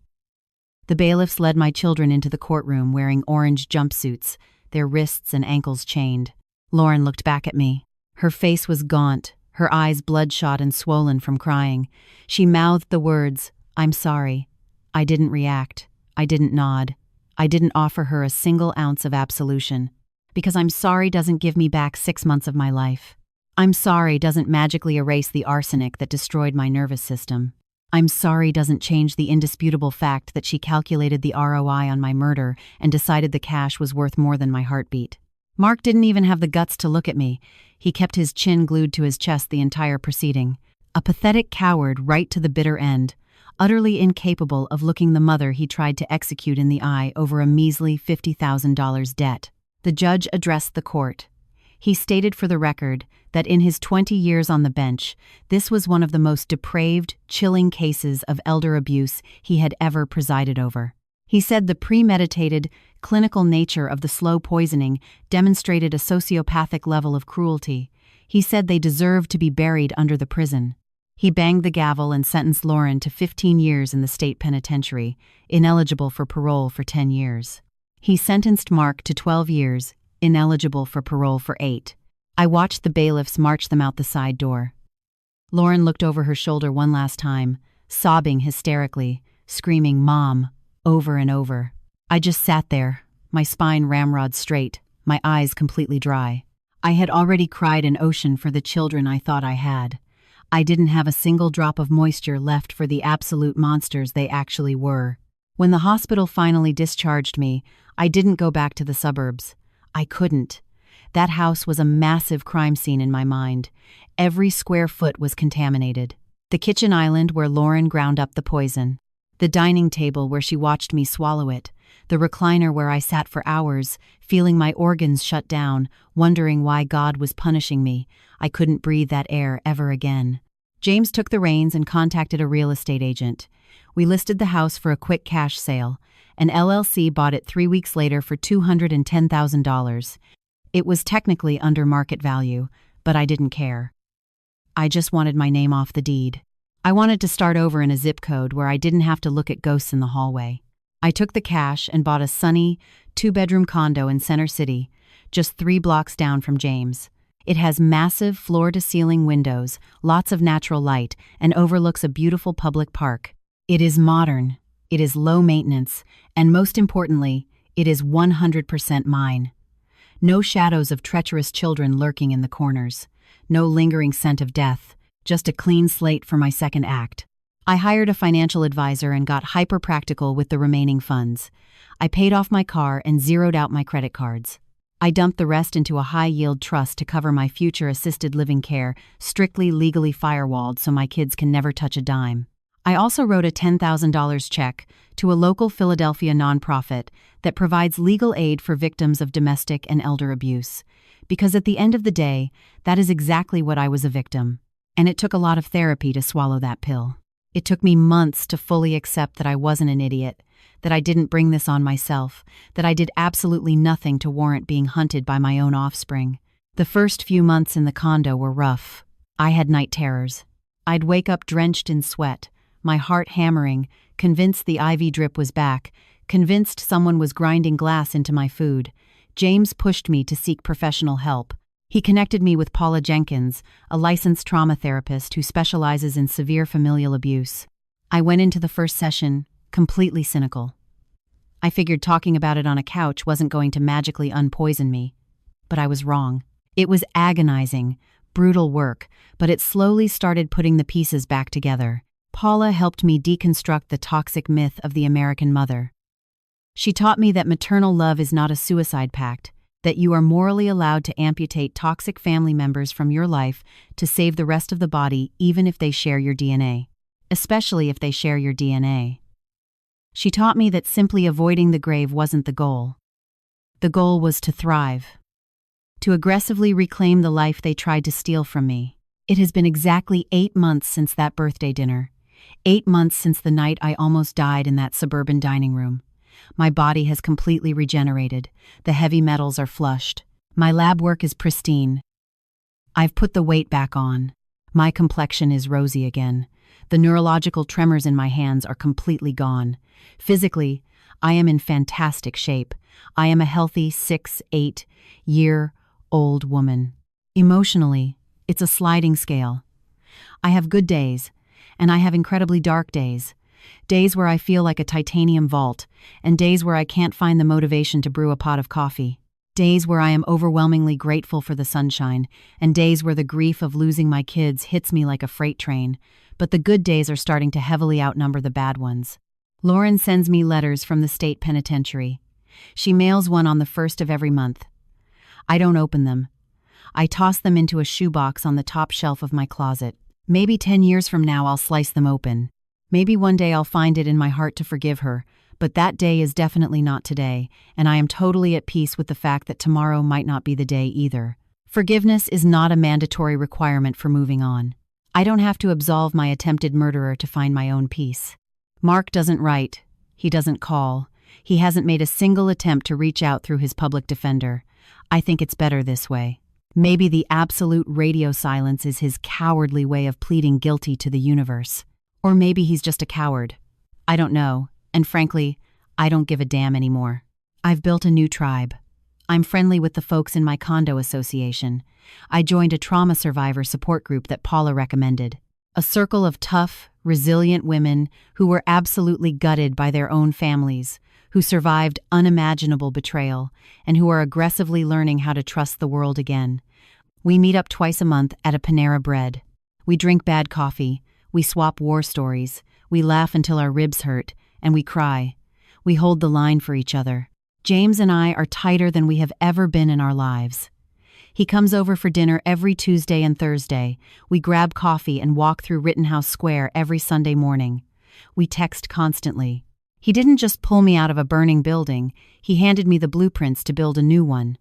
The bailiffs led my children into the courtroom wearing orange jumpsuits, their wrists and ankles chained. Lauren looked back at me. Her face was gaunt, her eyes bloodshot and swollen from crying. She mouthed the words, "I'm sorry." I didn't react. I didn't nod. I didn't offer her a single ounce of absolution. Because I'm sorry doesn't give me back 6 months of my life. I'm sorry doesn't magically erase the arsenic that destroyed my nervous system. I'm sorry doesn't change the indisputable fact that she calculated the ROI on my murder and decided the cash was worth more than my heartbeat. Mark didn't even have the guts to look at me. He kept his chin glued to his chest the entire proceeding. A pathetic coward right to the bitter end, utterly incapable of looking the mother he tried to execute in the eye over a measly $50,000 debt. The judge addressed the court. He stated for the record that in his 20 years on the bench, this was one of the most depraved, chilling cases of elder abuse he had ever presided over. He said the premeditated, clinical nature of the slow poisoning demonstrated a sociopathic level of cruelty. He said they deserved to be buried under the prison. He banged the gavel and sentenced Lauren to 15 years in the state penitentiary, ineligible for parole for 10 years. He sentenced Mark to 12 years, ineligible for parole for 8. I watched the bailiffs march them out the side door. Lauren looked over her shoulder one last time, sobbing hysterically, screaming "Mom," over and over. I just sat there, my spine ramrod straight, my eyes completely dry. I had already cried an ocean for the children I thought I had. I didn't have a single drop of moisture left for the absolute monsters they actually were. When the hospital finally discharged me, I didn't go back to the suburbs. I couldn't. That house was a massive crime scene in my mind. Every square foot was contaminated. The kitchen island where Lauren ground up the poison. The dining table where she watched me swallow it. The recliner where I sat for hours, feeling my organs shut down, wondering why God was punishing me. I couldn't breathe that air ever again. James took the reins and contacted a real estate agent. We listed the house for a quick cash sale. An LLC bought it 3 weeks later for $210,000. It was technically under market value, but I didn't care. I just wanted my name off the deed. I wanted to start over in a zip code where I didn't have to look at ghosts in the hallway. I took the cash and bought a sunny, 2-bedroom condo in Center City, just 3 blocks down from James. It has massive floor-to-ceiling windows, lots of natural light, and overlooks a beautiful public park. It is modern, it is low maintenance, and most importantly, it is 100% mine. No shadows of treacherous children lurking in the corners. No lingering scent of death. Just a clean slate for my second act. I hired a financial advisor and got hyper-practical with the remaining funds. I paid off my car and zeroed out my credit cards. I dumped the rest into a high-yield trust to cover my future assisted living care, strictly legally firewalled so my kids can never touch a dime. I also wrote a $10,000 check to a local Philadelphia nonprofit that provides legal aid for victims of domestic and elder abuse. Because at the end of the day, that is exactly what I was a victim. And it took a lot of therapy to swallow that pill. It took me months to fully accept that I wasn't an idiot, that I didn't bring this on myself, that I did absolutely nothing to warrant being hunted by my own offspring. The first few months in the condo were rough. I had night terrors. I'd wake up drenched in sweat, my heart hammering, convinced the IV drip was back, convinced someone was grinding glass into my food. James pushed me to seek professional help. He connected me with Paula Jenkins, a licensed trauma therapist who specializes in severe familial abuse. I went into the first session completely cynical. I figured talking about it on a couch wasn't going to magically unpoison me. But I was wrong. It was agonizing, brutal work, but it slowly started putting the pieces back together. Paula helped me deconstruct the toxic myth of the American mother. She taught me that maternal love is not a suicide pact, that you are morally allowed to amputate toxic family members from your life to save the rest of the body even if they share your DNA. Especially if they share your DNA. She taught me that simply avoiding the grave wasn't the goal. The goal was to thrive. To aggressively reclaim the life they tried to steal from me. It has been exactly 8 months since that birthday dinner. 8 months since the night I almost died in that suburban dining room. My body has completely regenerated. The heavy metals are flushed. My lab work is pristine. I've put the weight back on. My complexion is rosy again. The neurological tremors in my hands are completely gone. Physically, I am in fantastic shape. I am a healthy 6-8-year-old woman. Emotionally, it's a sliding scale. I have good days, and I have incredibly dark days. Days where I feel like a titanium vault, and days where I can't find the motivation to brew a pot of coffee. Days where I am overwhelmingly grateful for the sunshine, and days where the grief of losing my kids hits me like a freight train. But the good days are starting to heavily outnumber the bad ones. Lauren sends me letters from the state penitentiary. She mails one on the 1st of every month. I don't open them. I toss them into a shoebox on the top shelf of my closet. Maybe 10 years from now I'll slice them open. Maybe one day I'll find it in my heart to forgive her, but that day is definitely not today, and I am totally at peace with the fact that tomorrow might not be the day either. Forgiveness is not a mandatory requirement for moving on. I don't have to absolve my attempted murderer to find my own peace. Mark doesn't write. He doesn't call. He hasn't made a single attempt to reach out through his public defender. I think it's better this way. Maybe the absolute radio silence is his cowardly way of pleading guilty to the universe. Or maybe he's just a coward. I don't know, and frankly, I don't give a damn anymore. I've built a new tribe. I'm friendly with the folks in my condo association. I joined a trauma survivor support group that Paula recommended. A circle of tough, resilient women who were absolutely gutted by their own families, who survived unimaginable betrayal, and who are aggressively learning how to trust the world again. We meet up twice a month at a Panera Bread. We drink bad coffee. We swap war stories, we laugh until our ribs hurt, and we cry. We hold the line for each other. James and I are tighter than we have ever been in our lives. He comes over for dinner every Tuesday and Thursday. We grab coffee and walk through Rittenhouse Square every Sunday morning. We text constantly. He didn't just pull me out of a burning building, he handed me the blueprints to build a new one.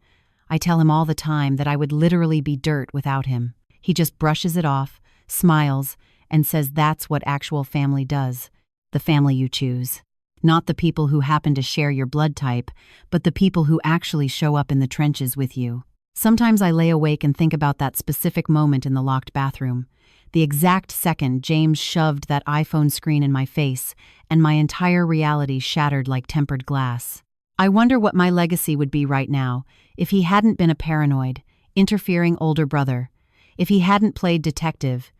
I tell him all the time that I would literally be dirt without him. He just brushes it off, smiles, and says that's what actual family does. The family you choose. Not the people who happen to share your blood type, but the people who actually show up in the trenches with you. Sometimes I lay awake and think about that specific moment in the locked bathroom. The exact second James shoved that iPhone screen in my face, and my entire reality shattered like tempered glass. I wonder what my legacy would be right now if he hadn't been a paranoid, interfering older brother. If he hadn't played detective,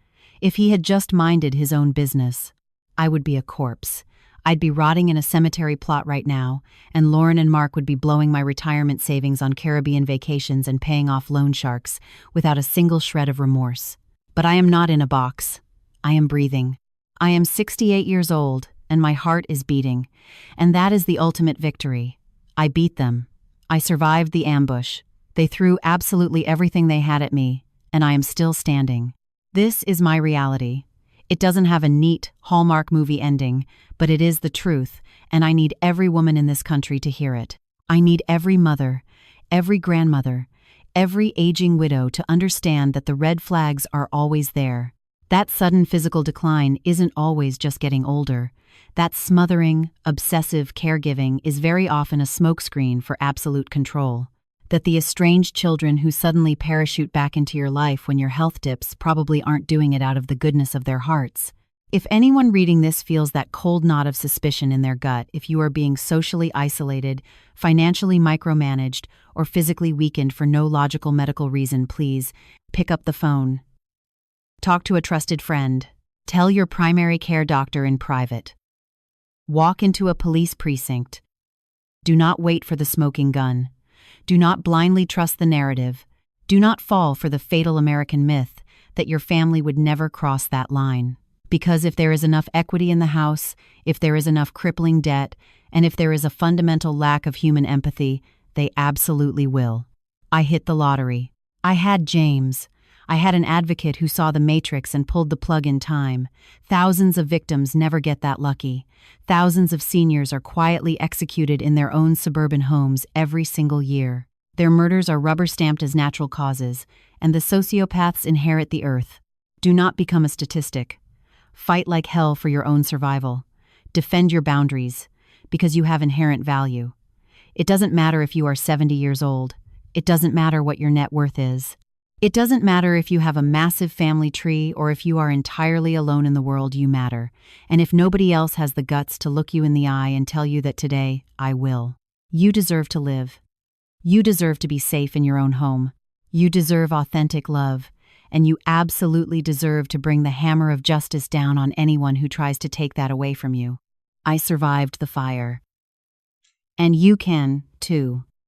if he had just minded his own business, I would be a corpse. I'd be rotting in a cemetery plot right now, and Lauren and Mark would be blowing my retirement savings on Caribbean vacations and paying off loan sharks without a single shred of remorse. But I am not in a box. I am breathing. I am 68 years old, and my heart is beating. And that is the ultimate victory. I beat them. I survived the ambush. They threw absolutely everything they had at me, and I am still standing. This is my reality. It doesn't have a neat Hallmark movie ending, but it is the truth, and I need every woman in this country to hear it. I need every mother, every grandmother, every aging widow to understand that the red flags are always there. That sudden physical decline isn't always just getting older. That smothering, obsessive caregiving is very often a smokescreen for absolute control. That the estranged children who suddenly parachute back into your life when your health dips probably aren't doing it out of the goodness of their hearts. If anyone reading this feels that cold knot of suspicion in their gut, if you are being socially isolated, financially micromanaged, or physically weakened for no logical medical reason, please pick up the phone. Talk to a trusted friend. Tell your primary care doctor in private. Walk into a police precinct. Do not wait for the smoking gun. Do not blindly trust the narrative. Do not fall for the fatal American myth that your family would never cross that line. Because if there is enough equity in the house, if there is enough crippling debt, and if there is a fundamental lack of human empathy, they absolutely will. I hit the lottery. I had James. I had an advocate who saw the matrix and pulled the plug in time. Thousands of victims never get that lucky. Thousands of seniors are quietly executed in their own suburban homes every single year. Their murders are rubber-stamped as natural causes, and the sociopaths inherit the earth. Do not become a statistic. Fight like hell for your own survival. Defend your boundaries, because you have inherent value. It doesn't matter if you are 70 years old. It doesn't matter what your net worth is. It doesn't matter if you have a massive family tree or if you are entirely alone in the world. You matter. And if nobody else has the guts to look you in the eye and tell you that today, I will. You deserve to live. You deserve to be safe in your own home. You deserve authentic love. And you absolutely deserve to bring the hammer of justice down on anyone who tries to take that away from you. I survived the fire. And you can, too.